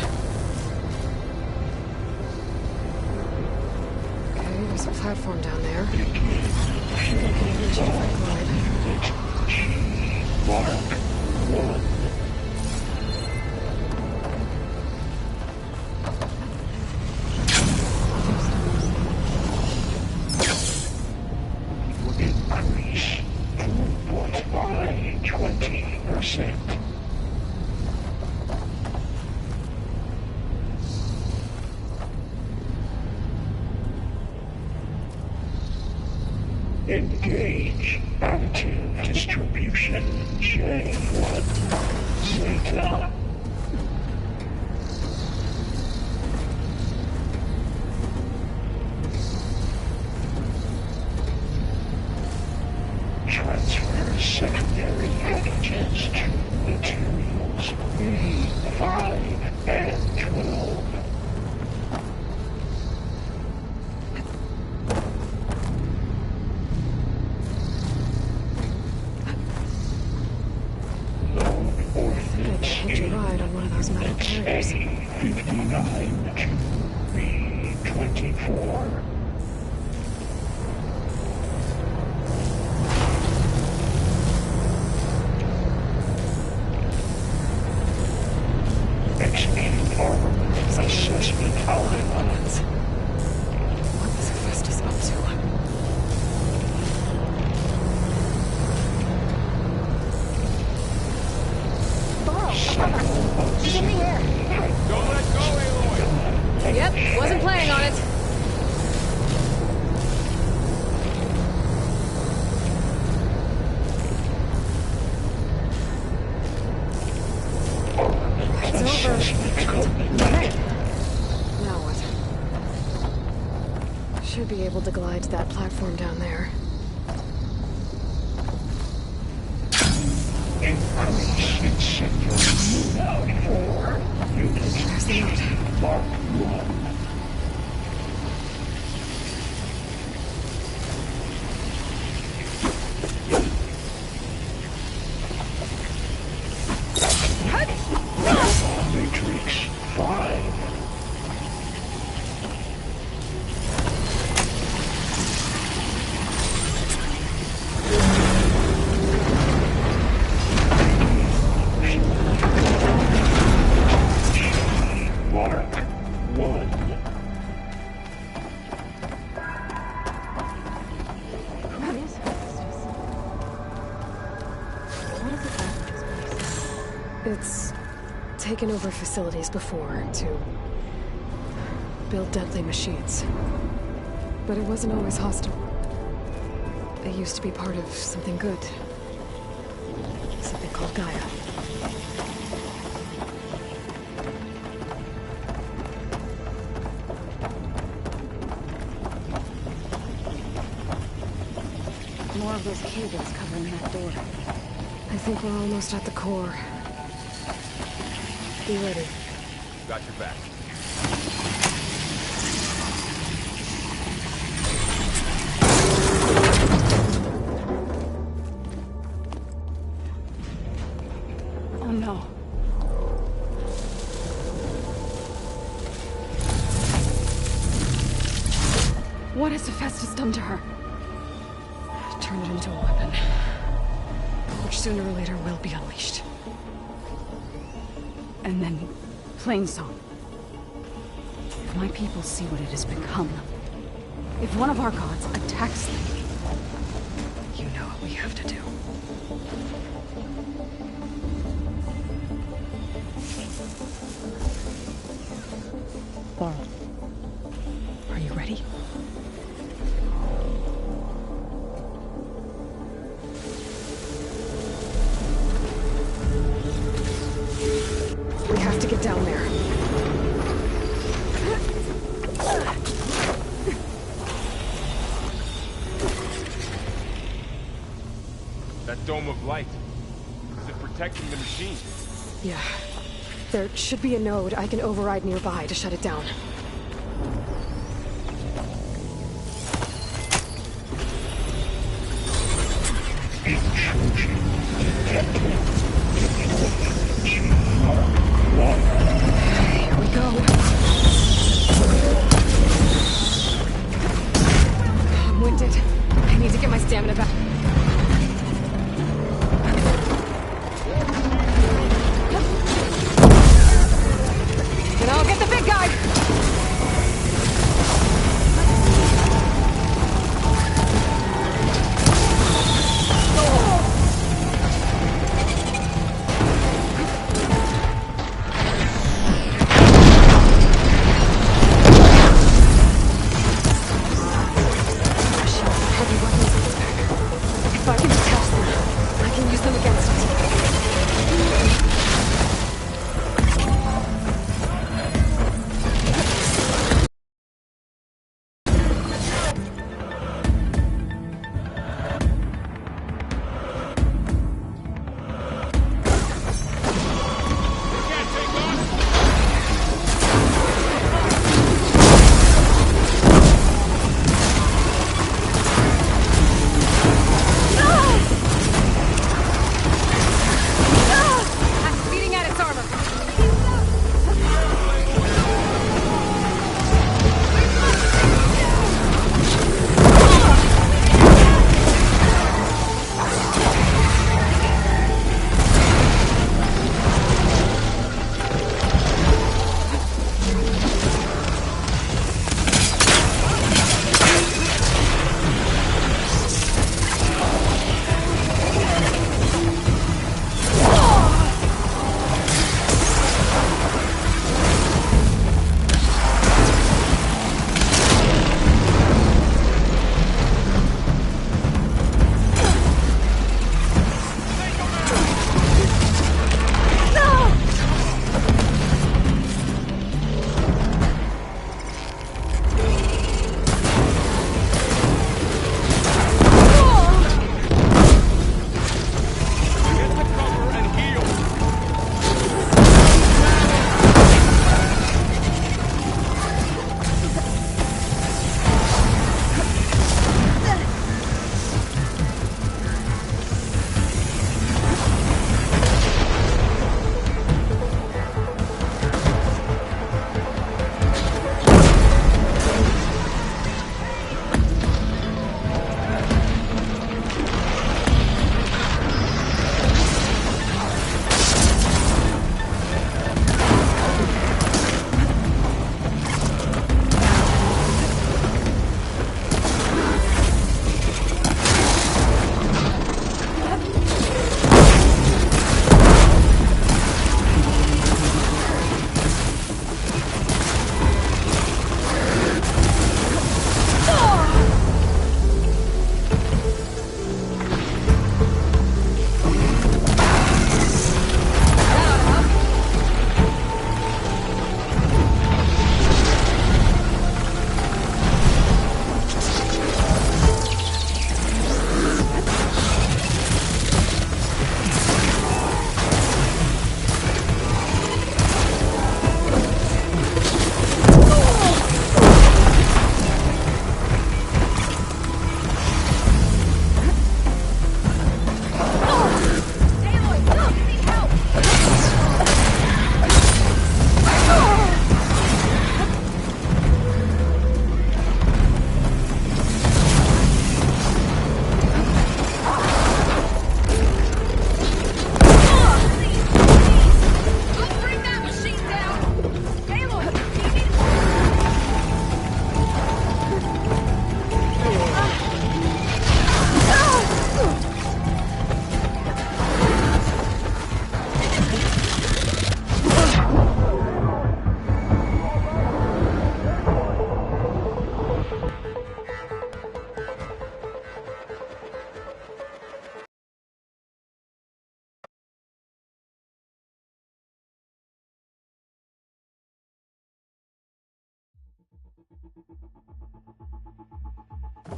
Okay, there's a platform down there. I can reach it if I glide. Mark 1. Increase throughput by 20%. Engage active distribution J1 Zeta. Transfer secondary packages to materials A5 and 12. Hitch a ride on one of those metal carriers. A59 to B24. Execute armament assessment outlines. What is Hephaestus up to? He's in the air. Don't let go, Aloy! Yep, wasn't planning on it. It's over. Okay. Now what? Should be able to glide to that platform down there. Increase incendiary out for There's the note. Mark 1. Matrix 5. Mark 1. What is Hephaestus? What is it like with this place? It's taken over facilities before to build deadly machines. But it wasn't always hostile. It used to be part of something good. Something called Gaia. More of those cables covering that door. I think we're almost at the core. Be ready. Got your back. Oh no. What has Hephaestus done to her? Turn it into a weapon. Which sooner or later will be unleashed. And then, Plainsong. If my people see what it has become, if one of our gods attacks them, you know what we have to do. Laurel, are you ready? We have to get down there. That dome of light. Is it protecting the machine? Yeah. There should be a node I can override nearby to shut it down. Here we go. I'm winded. I need to get my stamina back. And I'll get the big guy! If I can detach them, I can use them against it.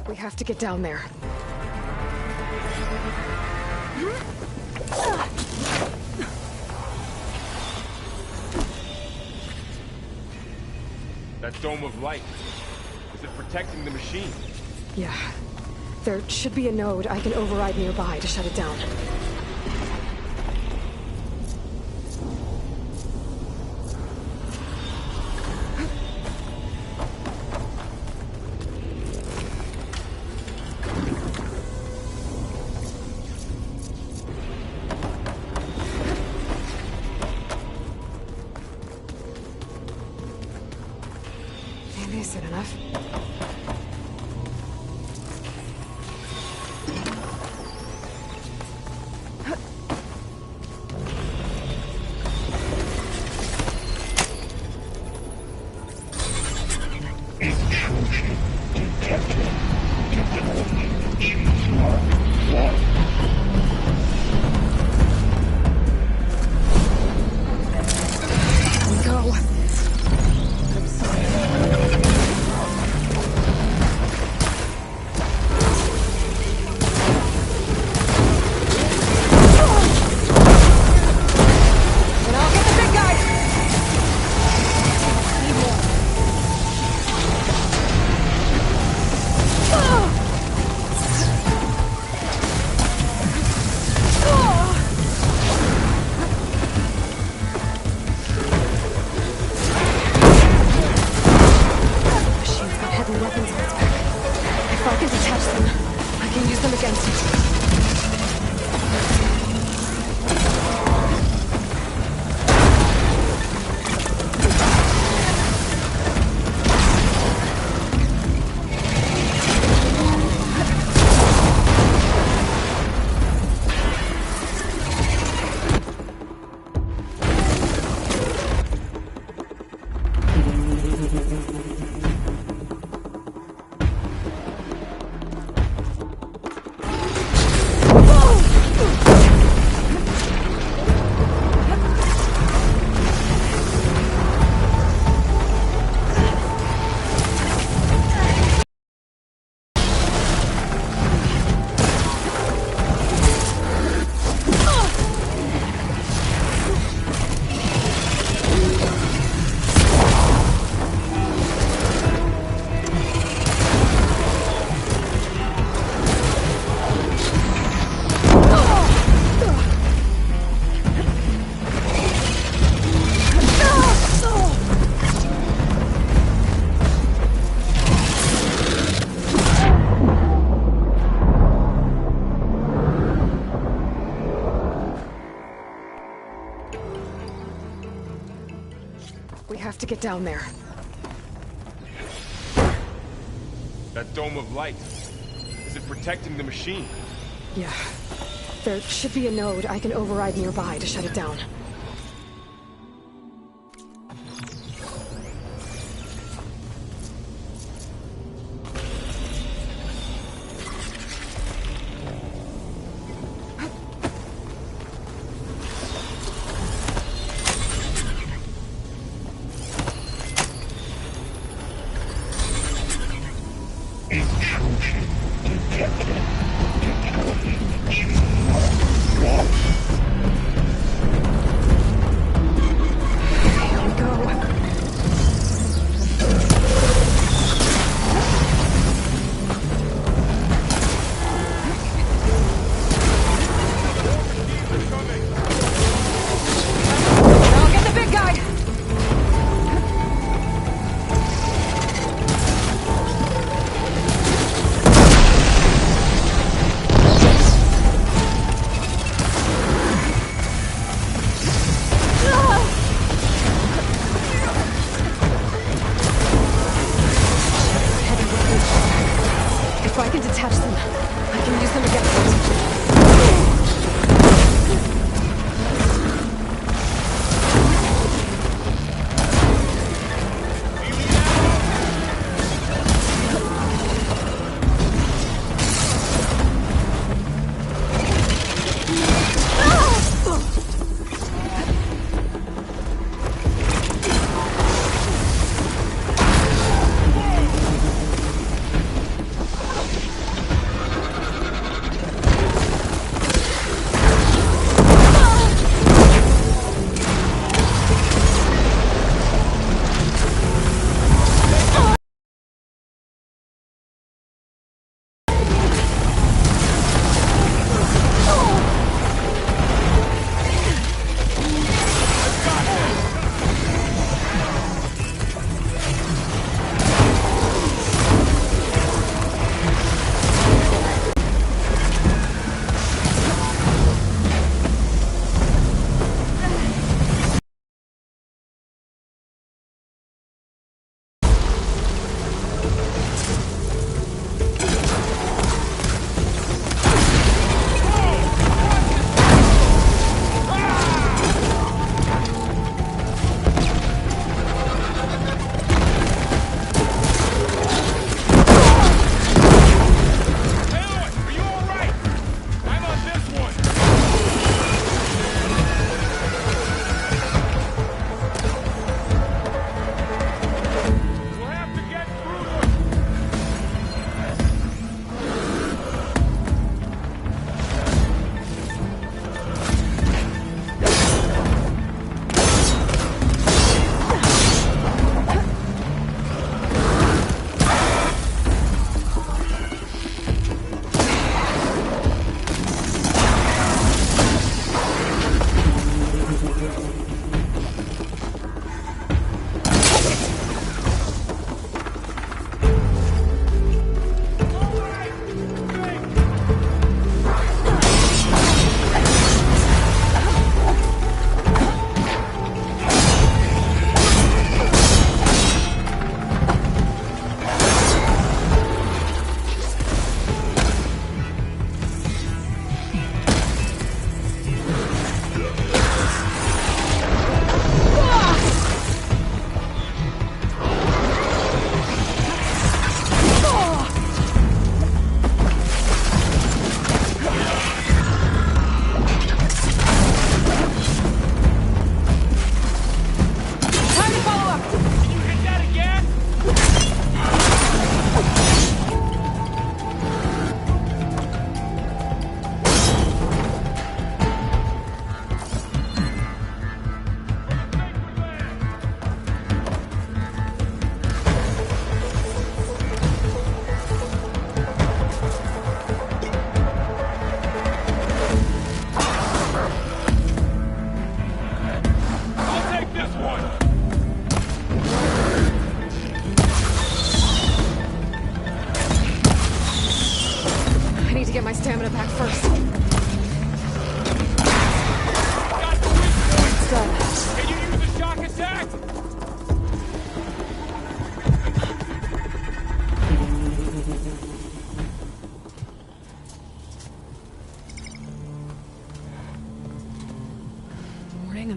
We have to get down there. That dome of light. Is it protecting the machine? Yeah. There should be a node I can override nearby to shut it down. Decent enough. We have to get down there. That dome of light. Is it protecting the machine? Yeah. There should be a node I can override nearby to shut it down.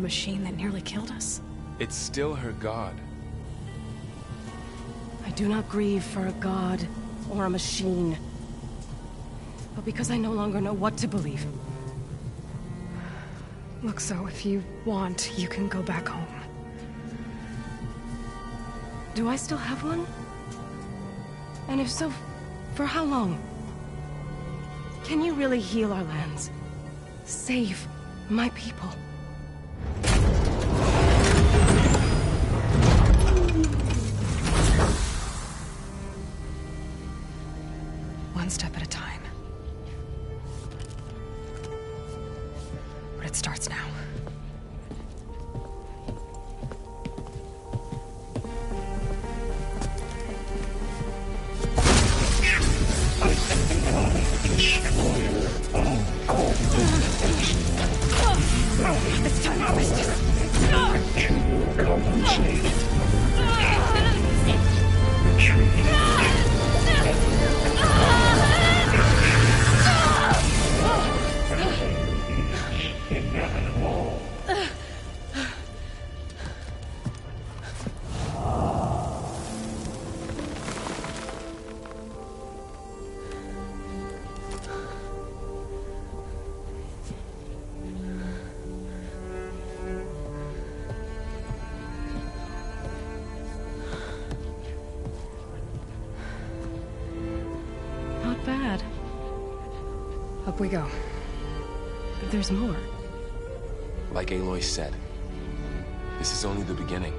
machine that nearly killed us? It's still her god. I do not grieve for a god or a machine, but because I no longer know what to believe. Look, so if you want, you can go back home. Do I still have one? And if so, for how long? Can you really heal our lands? Save my people? One step at a time. But it starts now. It's time to twist this. Not bad. Up we go. But there's more. Like Aloy said, this is only the beginning.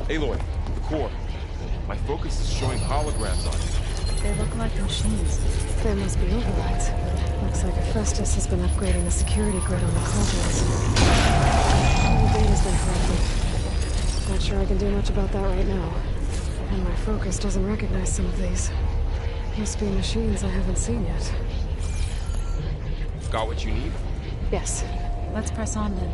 Aloy, the core. My focus is showing holograms on it. They look like machines. There must be overrides. Looks like Hephaestus has been upgrading the security grid on the cauldrons. All the data's been corrupted. Not sure I can do much about that right now. And my focus doesn't recognize some of these. Must be machines I haven't seen yet. Got what you need? Yes. Let's press on then.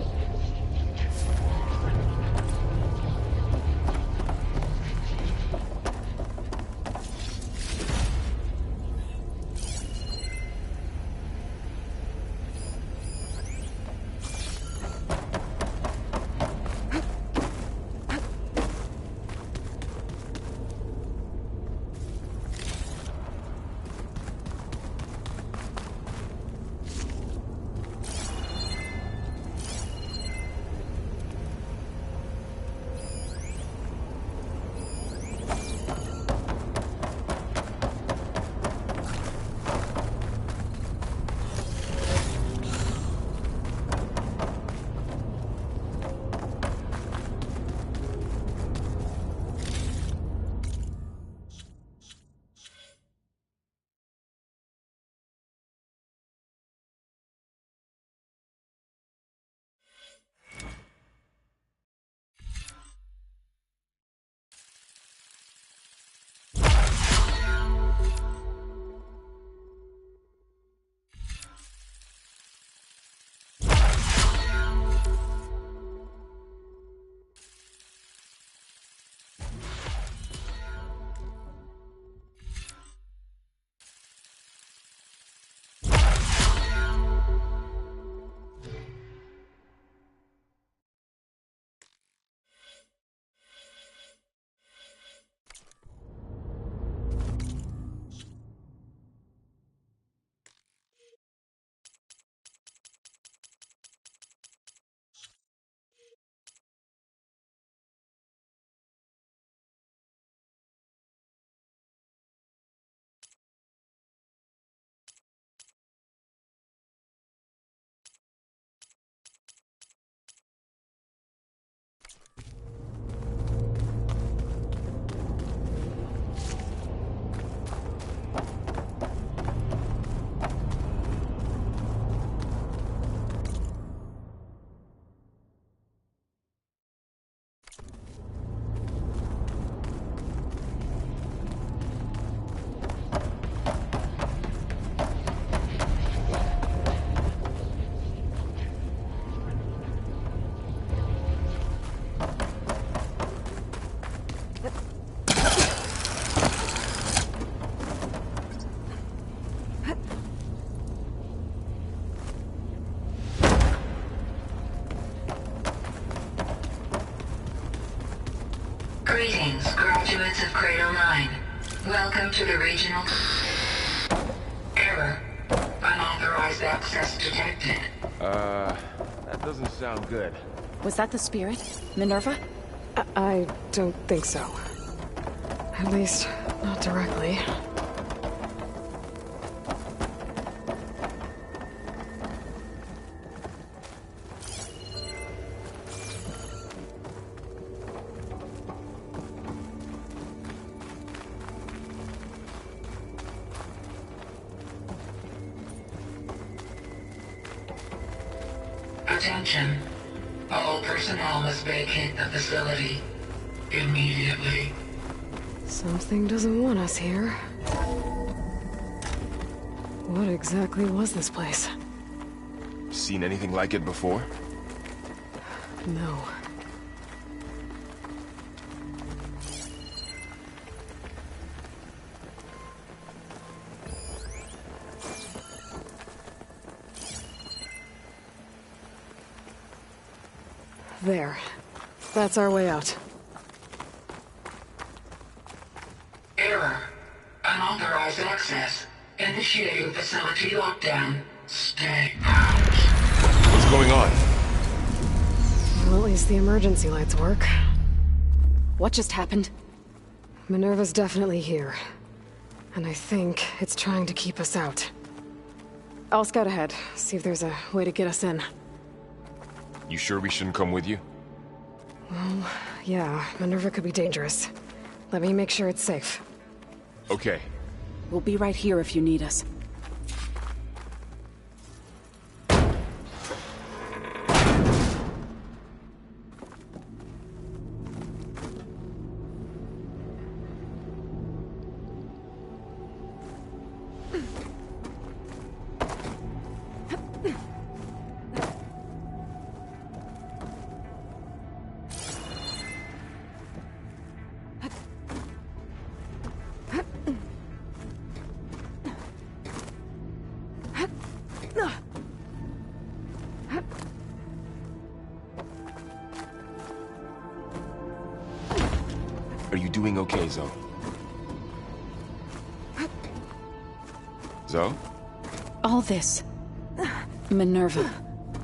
Greetings, graduates of Cradle 9. Welcome to the regional... Error. Unauthorized access detected. That doesn't sound good. Was that the spirit? Minerva? I don't think so. At least, not directly. Attention. All personnel must vacate the facility immediately. Something doesn't want us here. What exactly was this place? Seen anything like it before? No. There. That's our way out. Error. Unauthorized access. Initiating facility lockdown. Stay out. What's going on? Well, at least the emergency lights work. What just happened? Minerva's definitely here. And I think it's trying to keep us out. I'll scout ahead, see if there's a way to get us in. You sure we shouldn't come with you? Well, yeah, Minerva could be dangerous. Let me make sure it's safe. Okay. We'll be right here if you need us. Are you doing okay, Zoe? Zoe? All this. Minerva.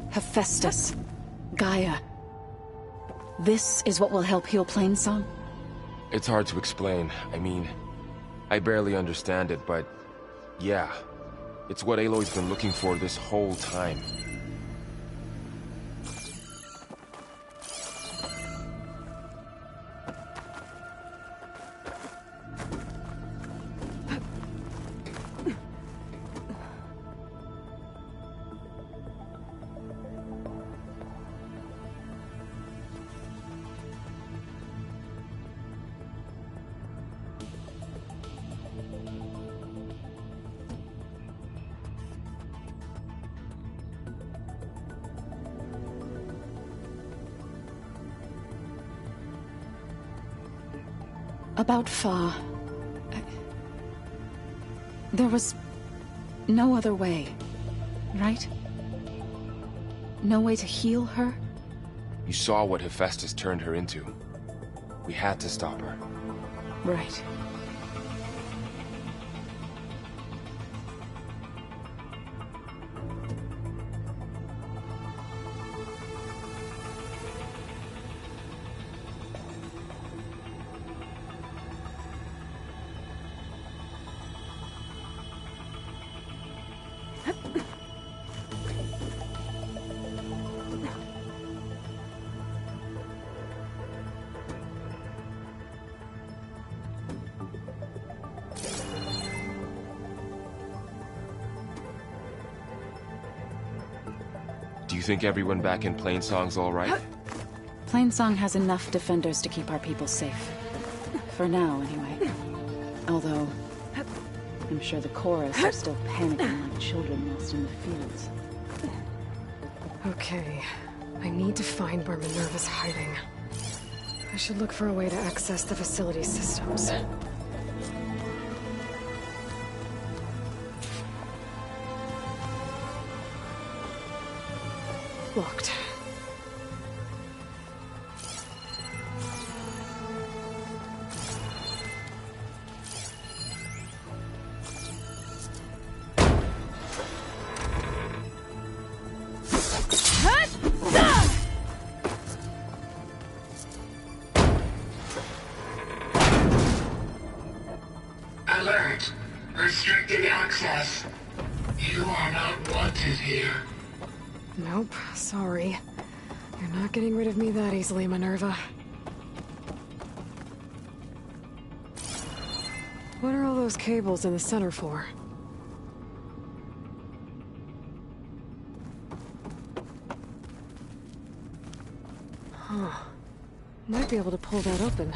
Hephaestus. Gaia. This is what will help heal Plainsong? It's hard to explain. I mean, I barely understand it, but yeah. It's what Aloy's been looking for this whole time. About Fa. There was no other way, right? No way to heal her? You saw what Hephaestus turned her into. We had to stop her. Right. Do you think everyone back in Plainsong's all right? Plainsong has enough defenders to keep our people safe. For now, anyway. Although, I'm sure the chorus are still panicking like children lost in the fields. Okay. I need to find where Minerva's hiding. I should look for a way to access the facility systems. Locked. Restricted access. You are not wanted here. Nope, sorry. You're not getting rid of me that easily, Minerva. What are all those cables in the center for? Huh. Might be able to pull that open.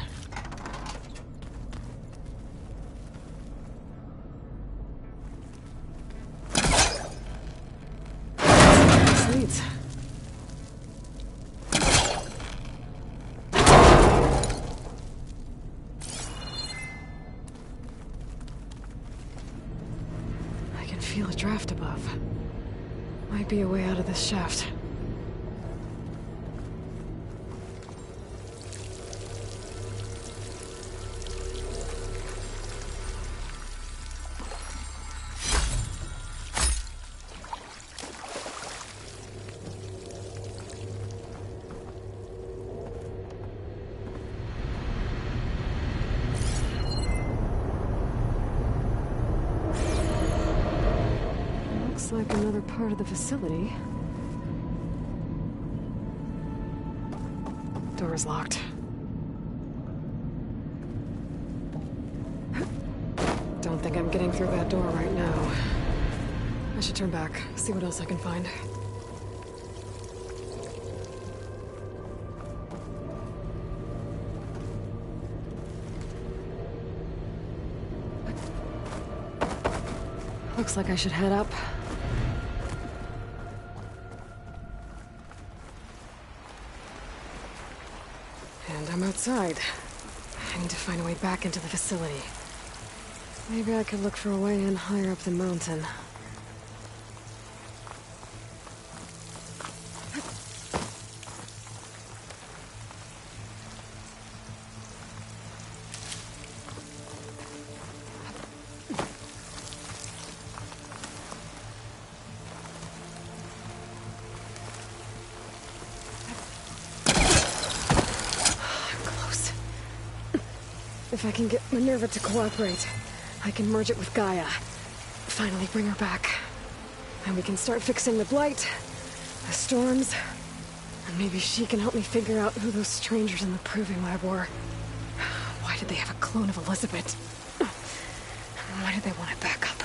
Sweet. I can feel a draft above. Might be a way out of this shaft. Like another part of the facility. Door's locked. Don't think I'm getting through that door right now. I should turn back, see what else I can find. Looks like I should head up. I'm outside. I need to find a way back into the facility. Maybe I could look for a way in higher up the mountain. If I can get Minerva to cooperate, I can merge it with Gaia. Finally bring her back. And we can start fixing the Blight, the storms, and maybe she can help me figure out who those strangers in the Proving Lab were. Why did they have a clone of Elizabeth? And why did they want it back up?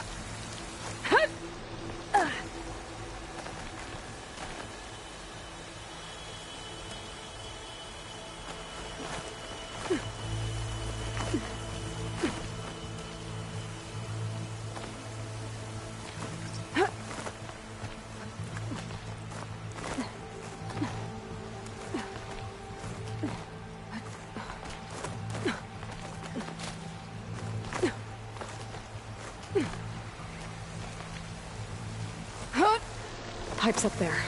Pipes up there.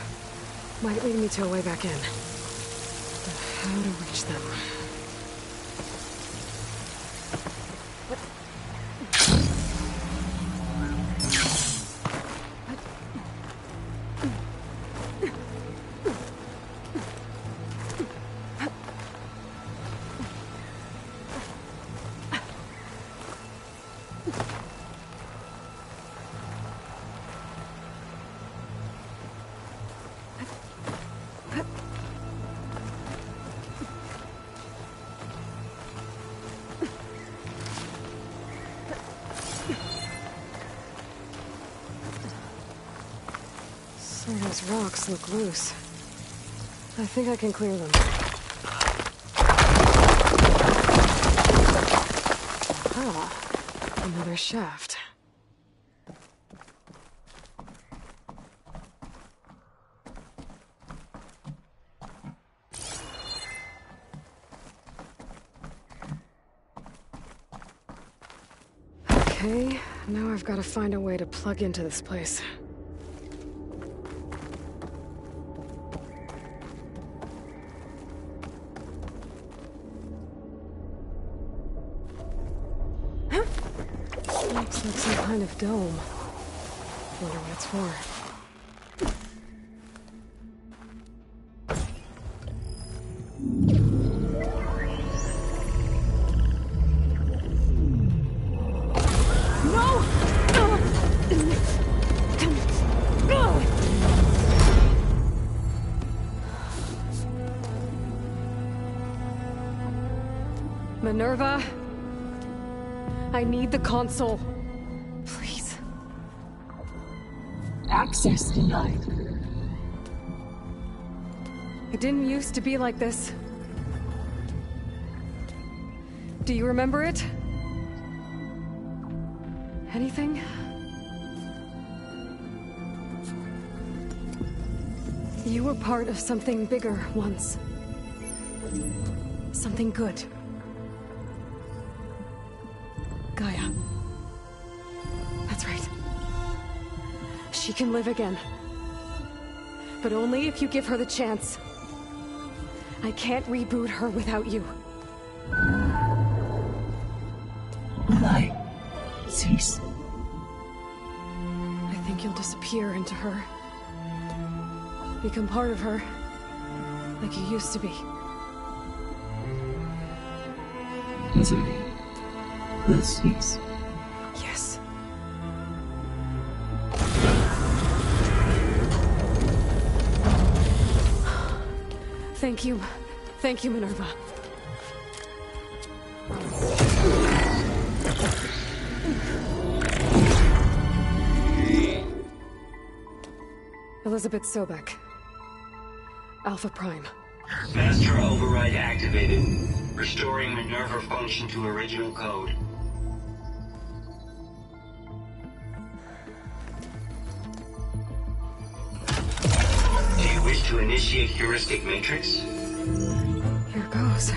Might lead me to a way back in. But how to reach them? Those rocks look loose. I think I can clear them. Ah, another shaft. Okay, now I've got to find a way to plug into this place. Looks like some kind of dome. Wonder what it's for. No! Minerva, I need the console. Please. Access denied. It didn't used to be like this. Do you remember it? Anything? You were part of something bigger once. Something good. Gaia. That's right. She can live again. But only if you give her the chance. I can't reboot her without you. Light, cease. I think you'll disappear into her. Become part of her. Like you used to be. Misery. The cease. Yes. Thank you. Thank you, Minerva. Elizabeth Sobek. Alpha Prime. Master override activated. Restoring Minerva function to original code. Do you wish to initiate heuristic matrix? Here goes.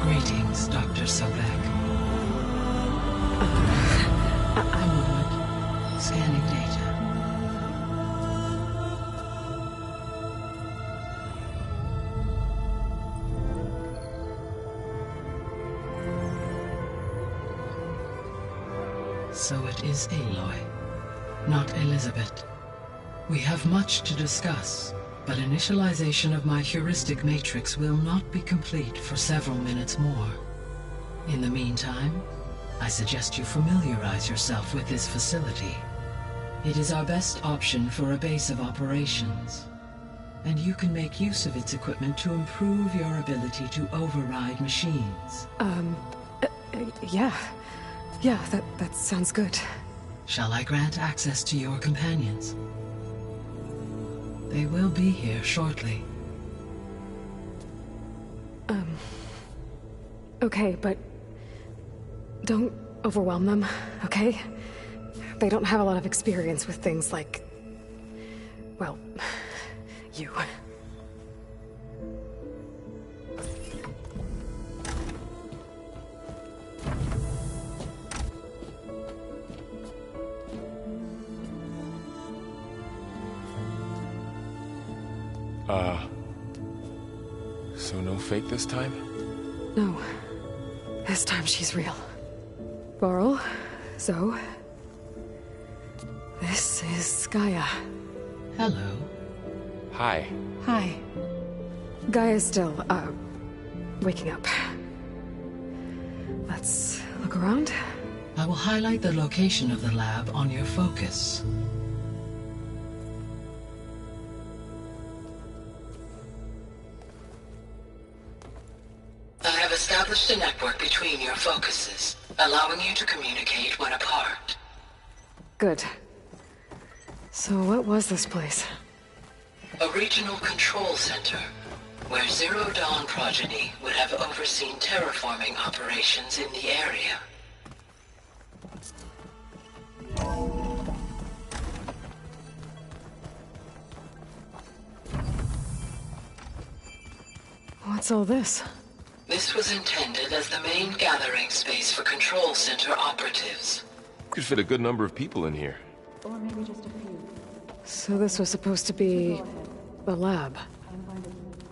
Greetings, Dr. Sobek. Onward. Scanning data. So it is Aloy, not Elizabeth. We have much to discuss. But initialization of my heuristic matrix will not be complete for several minutes more. In the meantime, I suggest you familiarize yourself with this facility. It is our best option for a base of operations, and you can make use of its equipment to improve your ability to override machines. Yeah. Yeah, that sounds good. Shall I grant access to your companions? They will be here shortly. Okay, but don't overwhelm them, okay? They don't have a lot of experience with things like, well, you. So no fake this time? No. This time she's real. Varl, Zoe. This is Gaia. Hello. Hi. Hi. Gaia's still, waking up. Let's look around. I will highlight the location of the lab on your focus. I have established a network between your focuses, allowing you to communicate when apart. Good. So what was this place? A regional control center, where Zero Dawn progeny would have overseen terraforming operations in the area. What's all this? This was intended as the main gathering space for control center operatives. Could fit a good number of people in here. Or maybe just a few. So this was supposed to be the lab.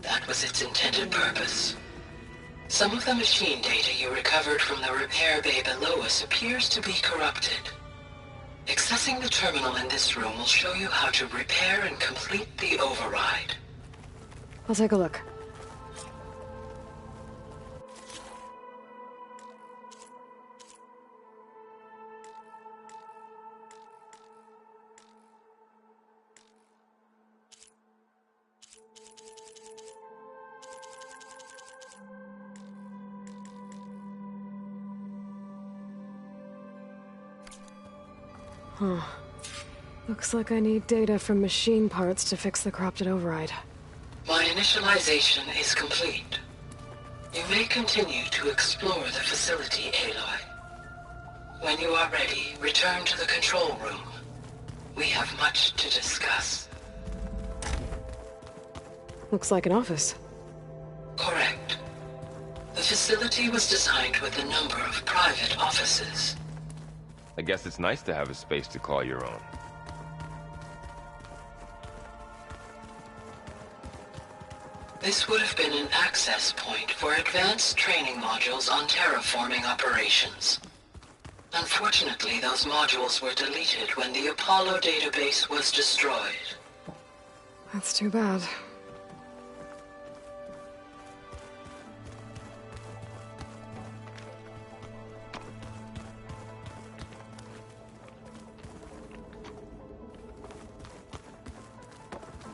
That was its intended purpose. Some of the machine data you recovered from the repair bay below us appears to be corrupted. Accessing the terminal in this room will show you how to repair and complete the override. I'll take a look. Huh. Looks like I need data from machine parts to fix the corrupted override. My initialization is complete. You may continue to explore the facility, Aloy. When you are ready, return to the control room. We have much to discuss. Looks like an office. Correct. The facility was designed with a number of private offices. I guess it's nice to have a space to call your own. This would have been an access point for advanced training modules on terraforming operations. Unfortunately, those modules were deleted when the Apollo database was destroyed. That's too bad.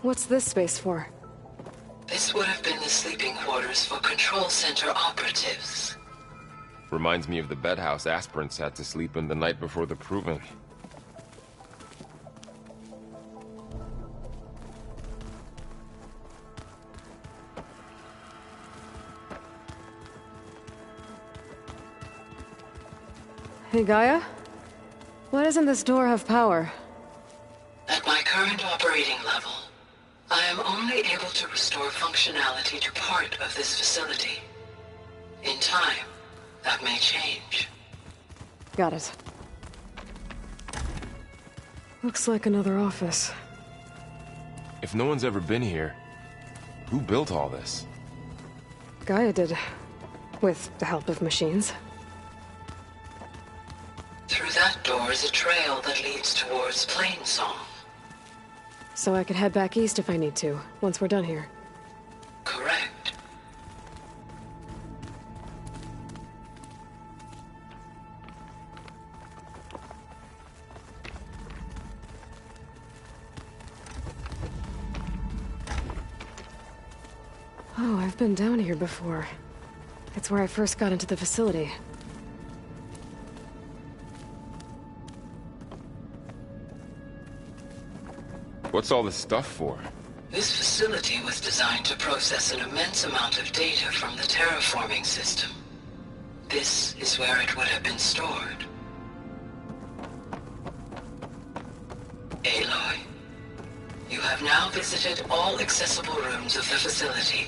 What's this space for? This would have been the sleeping quarters for Control Center operatives. Reminds me of the bedhouse aspirants had to sleep in the night before the proving. Hey, Gaia? Why doesn't this door have power? At my current operating level, I am only able to restore functionality to part of this facility. In time, that may change. Got it. Looks like another office. If no one's ever been here, who built all this? Gaia did. With the help of machines. Through that door is a trail that leads towards Plainsong. So I could head back east if I need to, once we're done here. Correct. Oh, I've been down here before. It's where I first got into the facility. What's all this stuff for? This facility was designed to process an immense amount of data from the terraforming system. This is where it would have been stored. Aloy, you have now visited all accessible rooms of the facility.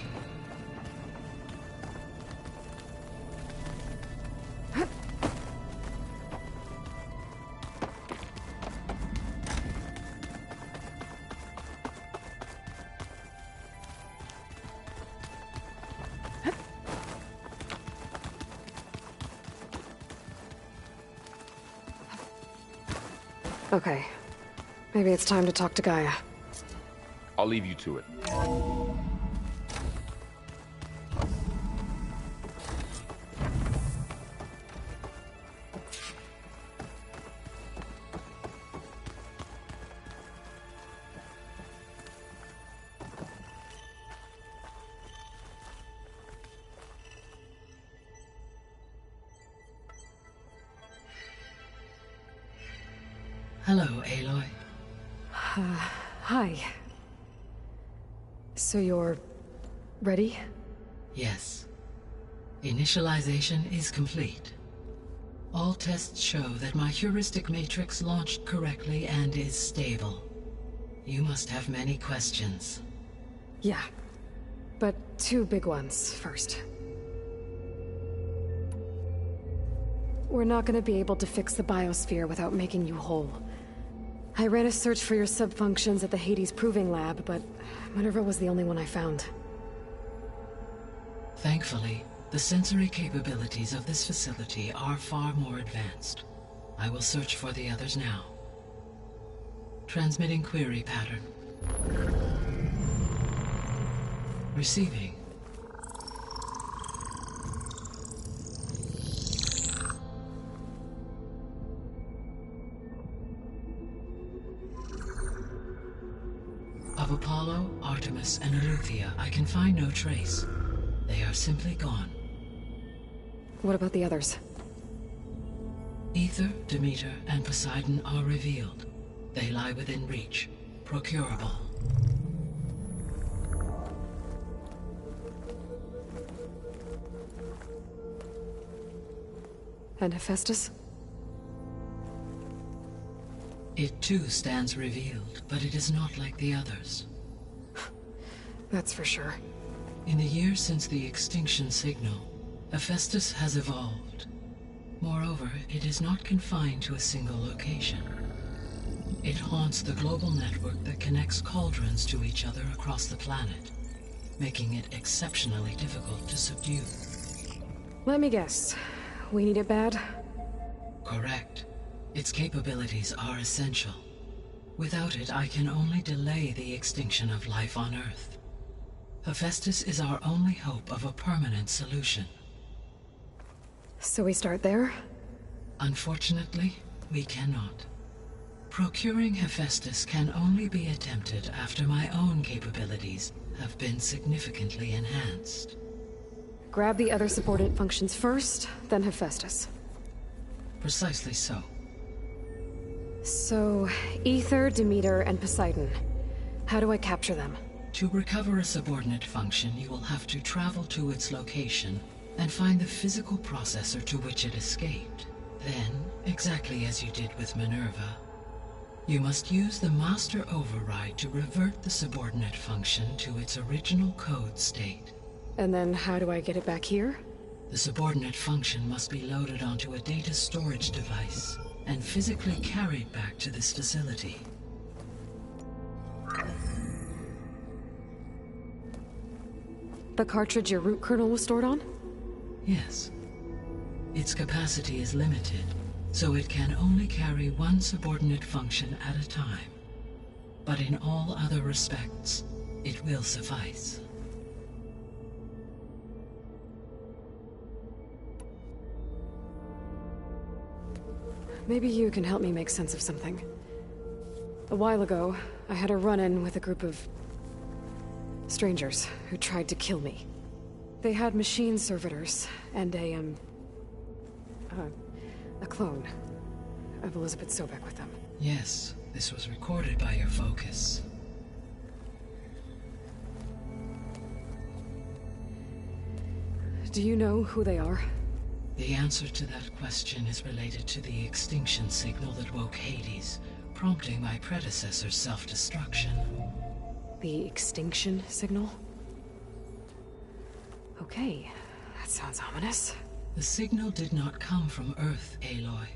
Okay. Maybe it's time to talk to Gaia. I'll leave you to it. Hello, Aloy. Hi. So you're... ready? Yes. Initialization is complete. All tests show that my heuristic matrix launched correctly and is stable. You must have many questions. Yeah. But two big ones first. We're not gonna be able to fix the biosphere without making you whole. I ran a search for your subfunctions at the Hades Proving Lab, but Minerva was the only one I found. Thankfully, the sensory capabilities of this facility are far more advanced. I will search for the others now. Transmitting query pattern. Receiving. Of Apollo, Artemis, and Eleuthia, I can find no trace. They are simply gone. What about the others? Aether, Demeter, and Poseidon are revealed. They lie within reach. Procurable. And Hephaestus? It too stands revealed, but it is not like the others. That's for sure. In the years since the extinction signal, Hephaestus has evolved. Moreover, it is not confined to a single location. It haunts the global network that connects cauldrons to each other across the planet, making it exceptionally difficult to subdue. Let me guess. We need it bad? Correct. Its capabilities are essential. Without it, I can only delay the extinction of life on Earth. Hephaestus is our only hope of a permanent solution. So we start there? Unfortunately, we cannot. Procuring Hephaestus can only be attempted after my own capabilities have been significantly enhanced. Grab the other subordinate functions first, then Hephaestus. Precisely so. So, Aether, Demeter, and Poseidon. How do I capture them? To recover a subordinate function, you will have to travel to its location and find the physical processor to which it escaped. Then, exactly as you did with Minerva, you must use the master override to revert the subordinate function to its original code state. And then how do I get it back here? The subordinate function must be loaded onto a data storage device and physically carried back to this facility. The cartridge your root kernel was stored on? Yes. Its capacity is limited, so it can only carry one subordinate function at a time. But in all other respects, it will suffice. Maybe you can help me make sense of something. A while ago, I had a run-in with a group of strangers who tried to kill me. They had machine servitors and a clone of Elizabeth Sobek with them. Yes, this was recorded by your focus. Do you know who they are? The answer to that question is related to the extinction signal that woke Hades, prompting my predecessor's self-destruction. The extinction signal? Okay, that sounds ominous. The signal did not come from Earth, Aloy.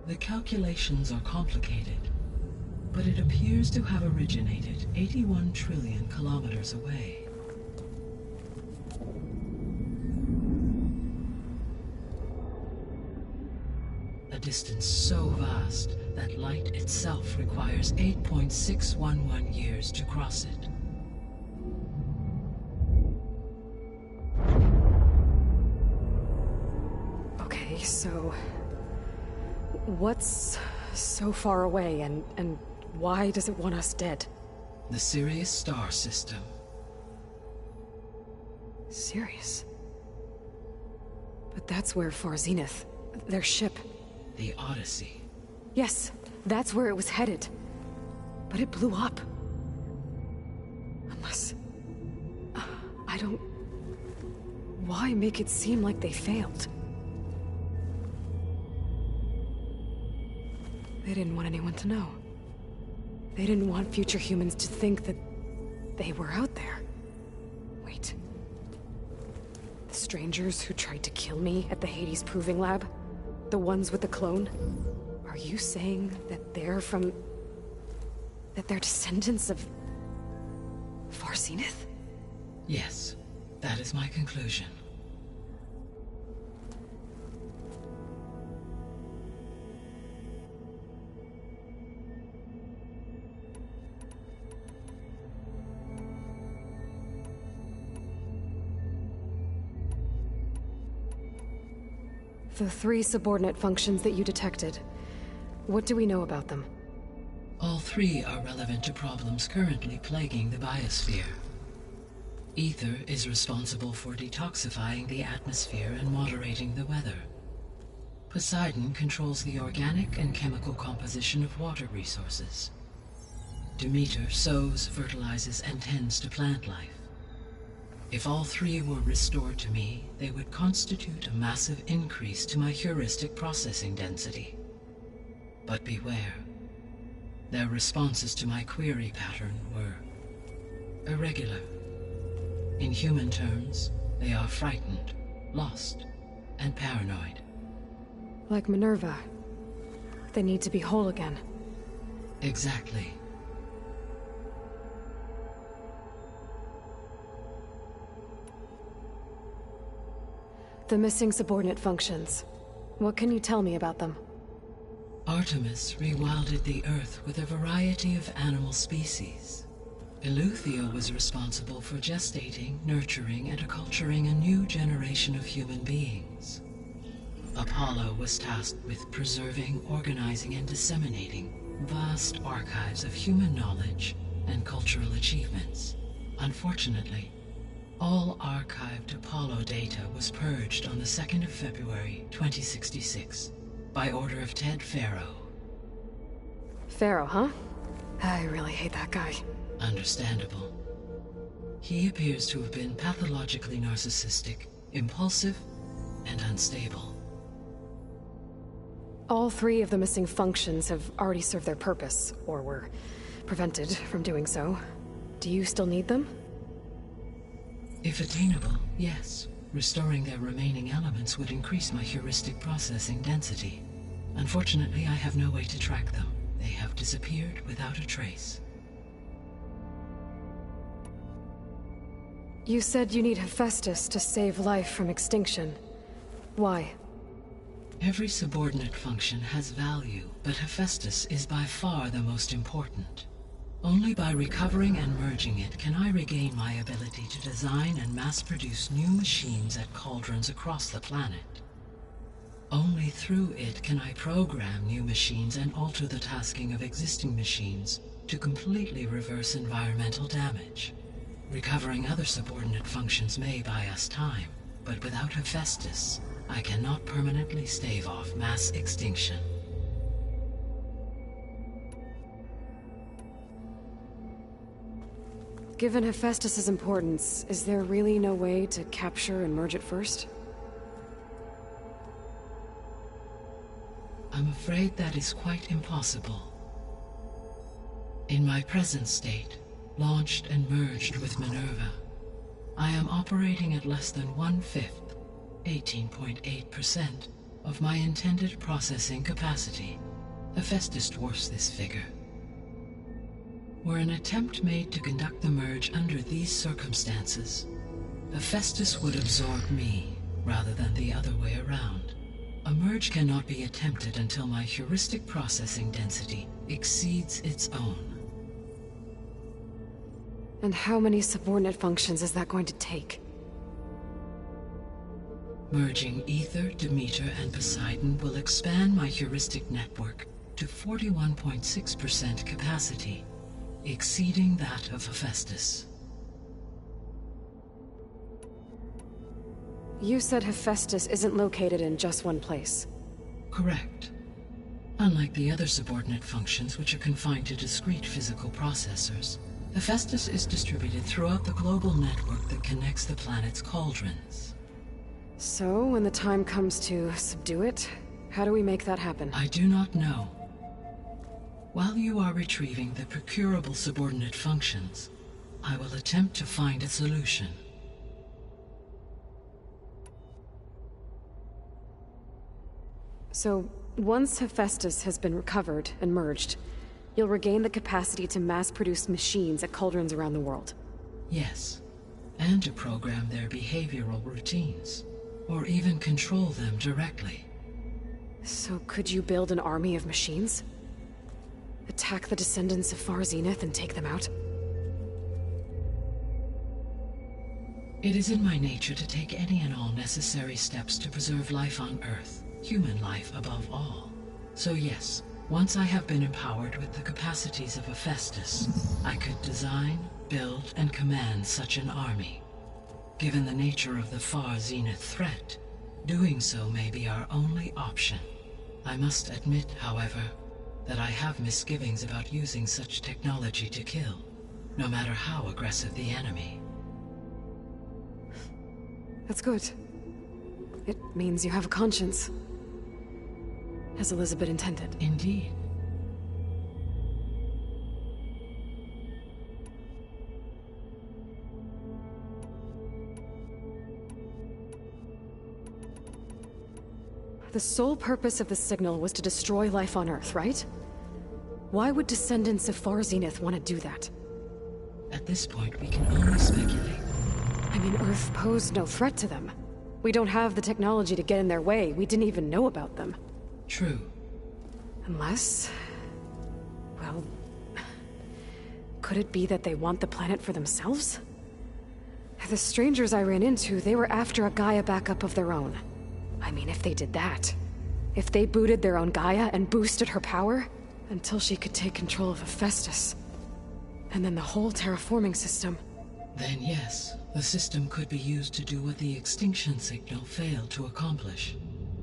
The calculations are complicated, but it appears to have originated 81 trillion kilometers away. A distance so vast that light itself requires 8.611 years to cross it. Okay, so what's so far away and why does it want us dead? The Sirius star system. Sirius? But that's where Far Zenith, their ship... The Odyssey. Yes, that's where it was headed. But it blew up. Unless... I don't... Why make it seem like they failed? They didn't want anyone to know. They didn't want future humans to think that they were out there. Wait. The strangers who tried to kill me at the Hades Proving Lab? The ones with the clone? Are you saying that they're from... that they're descendants of... Far Zenith? Yes, that is my conclusion. The 3 subordinate functions that you detected. What do we know about them? All 3 are relevant to problems currently plaguing the biosphere. Ether is responsible for detoxifying the atmosphere and moderating the weather. Poseidon controls the organic and chemical composition of water resources. Demeter sows, fertilizes, and tends to plant life. If all 3 were restored to me, they would constitute a massive increase to my heuristic processing density. But beware. Their responses to my query pattern were irregular. In human terms, they are frightened, lost, and paranoid. Like Minerva. They need to be whole again. Exactly. The missing subordinate functions. What can you tell me about them? Artemis rewilded the Earth with a variety of animal species. Eleuthia was responsible for gestating, nurturing, and acculturating a new generation of human beings. Apollo was tasked with preserving, organizing, and disseminating vast archives of human knowledge and cultural achievements. Unfortunately, all archived Apollo data was purged on the 2nd of February, 2066, by order of Ted Faro. Faro, huh? I really hate that guy. Understandable. He appears to have been pathologically narcissistic, impulsive, and unstable. All 3 of the missing functions have already served their purpose, or were prevented from doing so. Do you still need them? If attainable, yes. Restoring their remaining elements would increase my heuristic processing density. Unfortunately, I have no way to track them. They have disappeared without a trace. You said you need Hephaestus to save life from extinction. Why? Every subordinate function has value, but Hephaestus is by far the most important. Only by recovering and merging it can I regain my ability to design and mass-produce new machines at cauldrons across the planet. Only through it can I program new machines and alter the tasking of existing machines to completely reverse environmental damage. Recovering other subordinate functions may buy us time, but without Hephaestus, I cannot permanently stave off mass extinction. Given Hephaestus's importance, is there really no way to capture and merge it first? I'm afraid that is quite impossible. In my present state, launched and merged with Minerva, I am operating at less than 1/5, 18.8%, of my intended processing capacity. Hephaestus dwarfs this figure. Were an attempt made to conduct the merge under these circumstances, Hephaestus would absorb me, rather than the other way around. A merge cannot be attempted until my heuristic processing density exceeds its own. And how many subordinate functions is that going to take? Merging Ether, Demeter, and Poseidon will expand my heuristic network to 41.6% capacity, exceeding that of Hephaestus. You said Hephaestus isn't located in just one place. Correct. Unlike the other subordinate functions, which are confined to discrete physical processors, Hephaestus is distributed throughout the global network that connects the planet's cauldrons. So, when the time comes to subdue it, how do we make that happen? I do not know. While you are retrieving the procurable subordinate functions, I will attempt to find a solution. So, once Hephaestus has been recovered and merged, you'll regain the capacity to mass-produce machines at cauldrons around the world. Yes, and to program their behavioral routines, or even control them directly. So could you build an army of machines? Attack the descendants of Far Zenith and take them out? It is in my nature to take any and all necessary steps to preserve life on Earth. human life above all. So yes, once I have been empowered with the capacities of Hephaestus, I could design, build, and command such an army. Given the nature of the far zenith threat, doing so may be our only option. I must admit, however, that I have misgivings about using such technology to kill, no matter how aggressive the enemy. That's good. It means you have a conscience. As Elizabeth intended. Indeed. The sole purpose of the signal was to destroy life on Earth, right? Why would descendants of Far Zenith want to do that? At this point, we can only speculate. I mean, Earth posed no threat to them. We don't have the technology to get in their way. We didn't even know about them. True. Unless... well... could it be that they want the planet for themselves? The strangers I ran into, they were after a Gaia backup of their own. I mean, if they did that... if they booted their own Gaia and boosted her power... until she could take control of Hephaestus. And then the whole terraforming system... Then yes, the system could be used to do what the extinction signal failed to accomplish.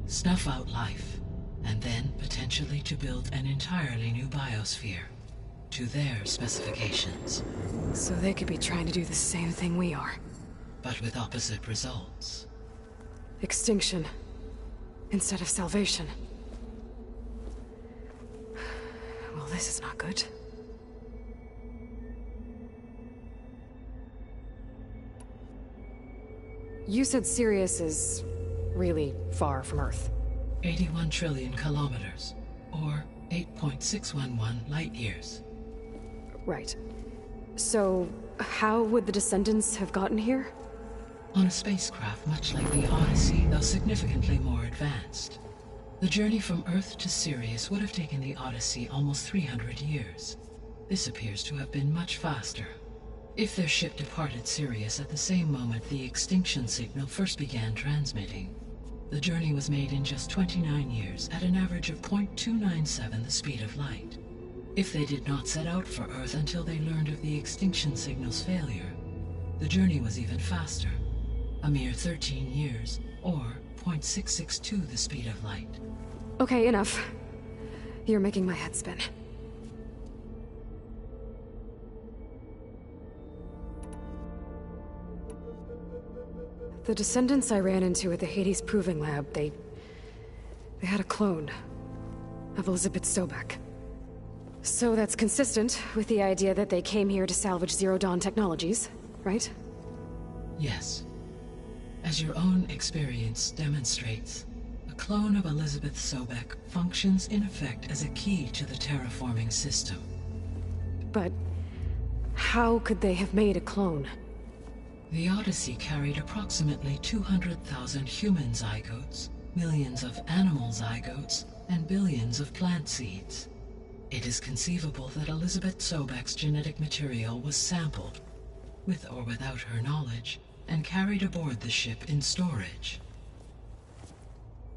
Snuff out life, and then potentially to build an entirely new biosphere. To their specifications. So they could be trying to do the same thing we are. But with opposite results. Extinction. Instead of salvation. Well, this is not good. You said Sirius is really far from Earth. 81 trillion kilometers, or 8.611 light years. Right. So, how would the Descendants have gotten here? On a spacecraft much like the Odyssey, though significantly more advanced. The journey from Earth to Sirius would have taken the Odyssey almost 300 years. This appears to have been much faster. If their ship departed Sirius at the same moment the extinction signal first began transmitting, the journey was made in just 29 years at an average of 0.297 the speed of light. If they did not set out for Earth until they learned of the extinction signal's failure, the journey was even faster, a mere 13 years, or 0.662 the speed of light. Okay, enough. You're making my head spin. The Descendants I ran into at the Hades Proving Lab, they had a clone of Elizabeth Sobek. So that's consistent with the idea that they came here to salvage Zero Dawn technologies, right? Yes. As your own experience demonstrates, a clone of Elizabeth Sobek functions in effect as a key to the terraforming system. But how could they have made a clone? The Odyssey carried approximately 200,000 human zygotes, millions of animal zygotes, and billions of plant seeds. It is conceivable that Elizabeth Sobek's genetic material was sampled, with or without her knowledge, and carried aboard the ship in storage.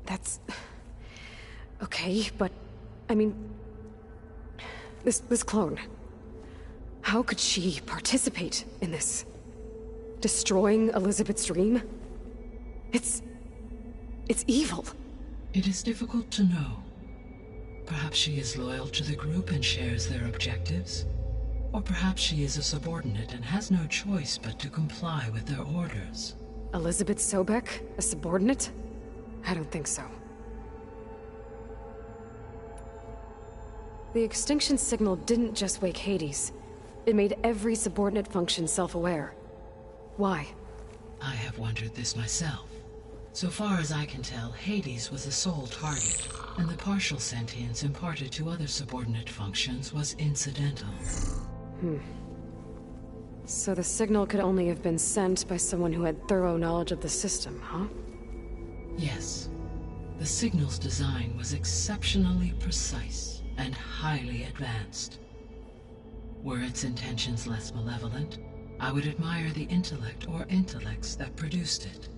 That's... okay, but... I mean... This clone... how could she participate in this? Destroying Elizabeth's dream? It's evil. It is difficult to know. Perhaps she is loyal to the group and shares their objectives. Or perhaps she is a subordinate and has no choice but to comply with their orders. Elizabeth Sobek? A subordinate? I don't think so. The extinction signal didn't just wake Hades. It made every subordinate function self-aware. Why? I have wondered this myself. So far as I can tell, Hades was the sole target, and the partial sentience imparted to other subordinate functions was incidental. So the signal could only have been sent by someone who had thorough knowledge of the system, huh? Yes. The signal's design was exceptionally precise and highly advanced. Were its intentions less malevolent, I would admire the intellect or intellects that produced it.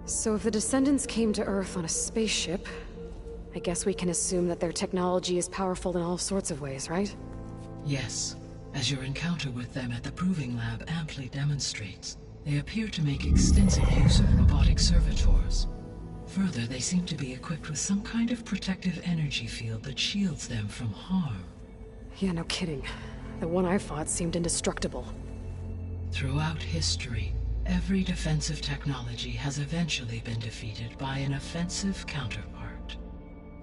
So if the Descendants came to Earth on a spaceship, I guess we can assume that their technology is powerful in all sorts of ways, right? Yes, as your encounter with them at the Proving Lab amply demonstrates, they appear to make extensive use of robotic servitors. Further, they seem to be equipped with some kind of protective energy field that shields them from harm. Yeah, no kidding. The one I fought seemed indestructible. Throughout history, every defensive technology has eventually been defeated by an offensive counterpart.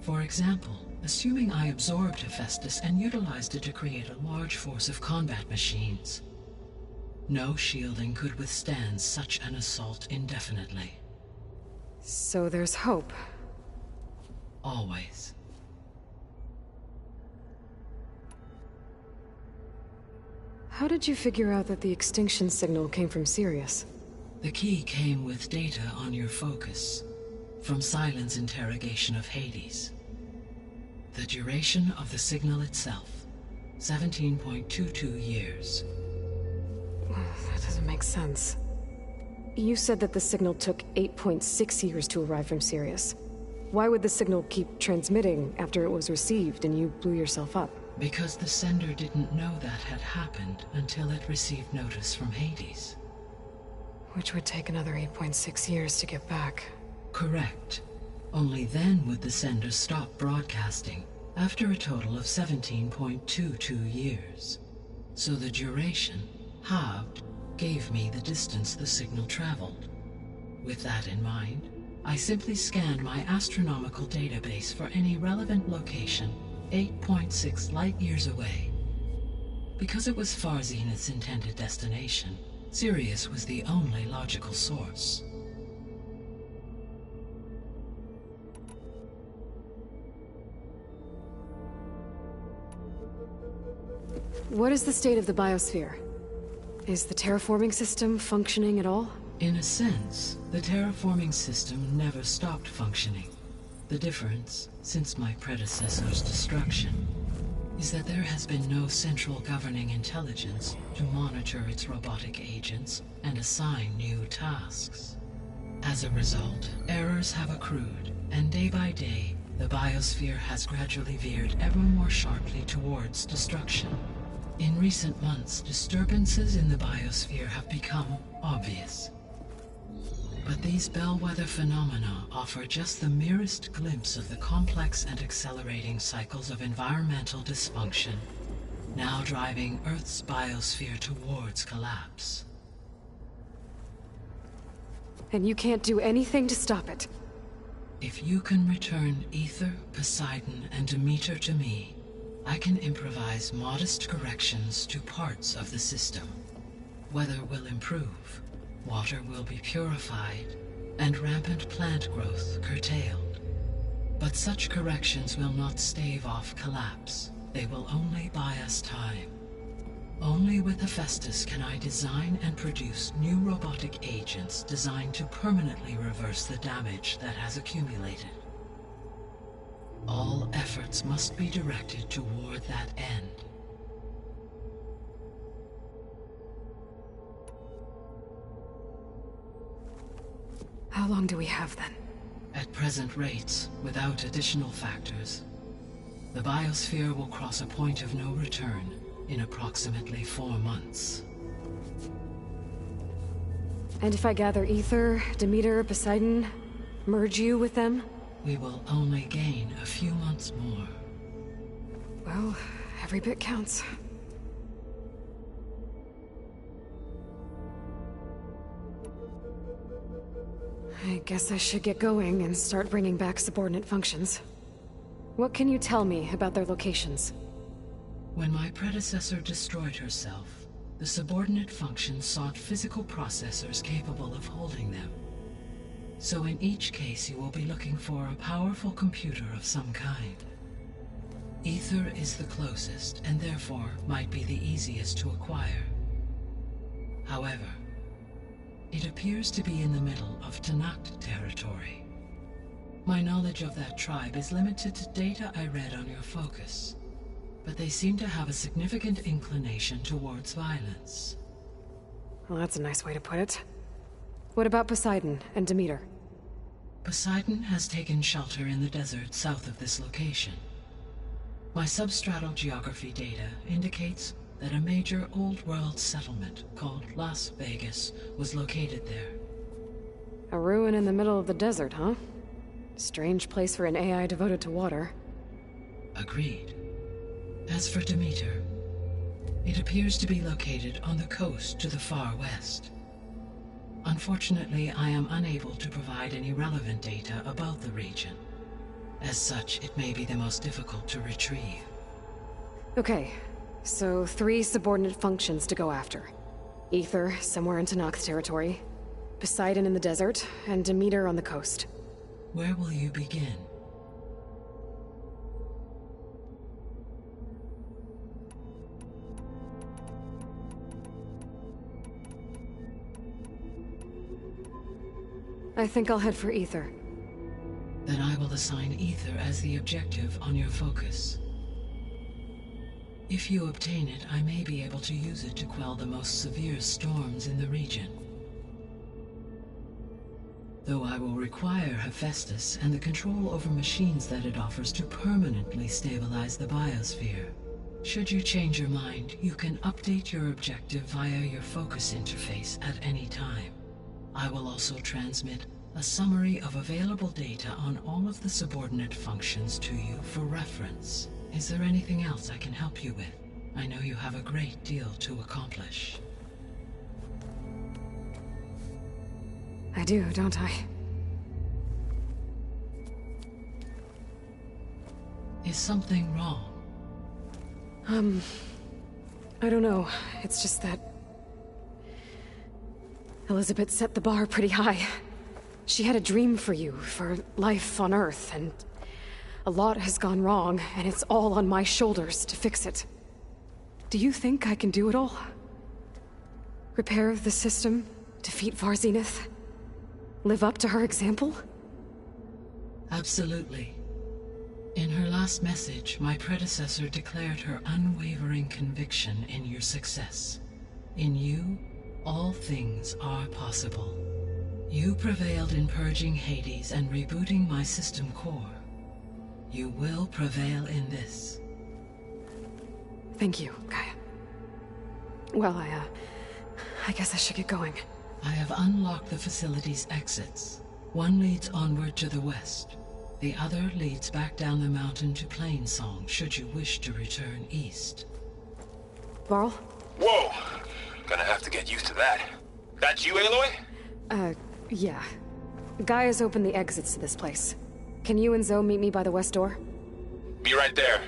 For example, assuming I absorbed Hephaestus and utilized it to create a large force of combat machines. No shielding could withstand such an assault indefinitely. So there's hope. Always. How did you figure out that the extinction signal came from Sirius? The key came with data on your focus, from Sylens' interrogation of Hades. The duration of the signal itself, 17.22 years. That doesn't make sense. You said that the signal took 8.6 years to arrive from Sirius. Why would the signal keep transmitting after it was received and you blew yourself up? Because the sender didn't know that had happened until it received notice from Hades. Which would take another 8.6 years to get back. Correct. Only then would the sender stop broadcasting, after a total of 17.22 years. So the duration, halved, gave me the distance the signal traveled. With that in mind, I simply scanned my astronomical database for any relevant location 8.6 light-years away. Because it was Far Zenith's intended destination, Sirius was the only logical source. What is the state of the biosphere? Is the terraforming system functioning at all? In a sense, the terraforming system never stopped functioning. The difference, since my predecessor's destruction, is that there has been no central governing intelligence to monitor its robotic agents and assign new tasks. As a result, errors have accrued, and day by day, the biosphere has gradually veered ever more sharply towards destruction. In recent months, disturbances in the biosphere have become obvious. But these bellwether phenomena offer just the merest glimpse of the complex and accelerating cycles of environmental dysfunction, now driving Earth's biosphere towards collapse. And you can't do anything to stop it? If you can return Aether, Poseidon, and Demeter to me, I can improvise modest corrections to parts of the system. Weather will improve, water will be purified, and rampant plant growth curtailed. But such corrections will not stave off collapse. They will only buy us time. Only with Hephaestus can I design and produce new robotic agents designed to permanently reverse the damage that has accumulated. All efforts must be directed toward that end. How long do we have then? At present rates, without additional factors, the biosphere will cross a point of no return in approximately 4 months. And if I gather Aether, Demeter, Poseidon, merge you with them? We will only gain a few months more. Well, every bit counts. I guess I should get going and start bringing back subordinate functions. What can you tell me about their locations? When my predecessor destroyed herself, the subordinate functions sought physical processors capable of holding them. So in each case you will be looking for a powerful computer of some kind. Aether is the closest, and therefore might be the easiest to acquire. However, it appears to be in the middle of Tenakth territory. My knowledge of that tribe is limited to data I read on your focus, but they seem to have a significant inclination towards violence. Well, that's a nice way to put it. What about Poseidon and Demeter? Poseidon has taken shelter in the desert south of this location. My substratal geography data indicates that a major old-world settlement called Las Vegas was located there. A ruin in the middle of the desert, huh? Strange place for an AI devoted to water. Agreed. As for Demeter, it appears to be located on the coast to the far west. Unfortunately, I am unable to provide any relevant data about the region. As such, it may be the most difficult to retrieve. Okay, so 3 subordinate functions to go after. Aether, somewhere in Tenakth territory. Poseidon in the desert, and Demeter on the coast. Where will you begin? I think I'll head for Aether. Then I will assign Aether as the objective on your focus. If you obtain it, I may be able to use it to quell the most severe storms in the region. Though I will require Hephaestus and the control over machines that it offers to permanently stabilize the biosphere. Should you change your mind, you can update your objective via your focus interface at any time. I will also transmit a summary of available data on all of the subordinate functions to you for reference. Is there anything else I can help you with? I know you have a great deal to accomplish. I do, don't I? Is something wrong? I don't know. It's just that Elizabeth set the bar pretty high. She had a dream for you, for life on Earth, and a lot has gone wrong, and it's all on my shoulders to fix it. Do you think I can do it all? Repair the system, defeat Varzenith, live up to her example? Absolutely. In her last message, my predecessor declared her unwavering conviction in your success. In you, all things are possible. You prevailed in purging Hades and rebooting my system core. You will prevail in this. Thank you, Gaia. Well, I guess I should get going. I have unlocked the facility's exits. One leads onward to the west. The other leads back down the mountain to Plainsong, should you wish to return east. Varl? Whoa! Gonna have to get used to that. That's you, Aloy? Yeah. Gaia's opened the exits to this place. Can you and Zoe meet me by the west door? Be right there.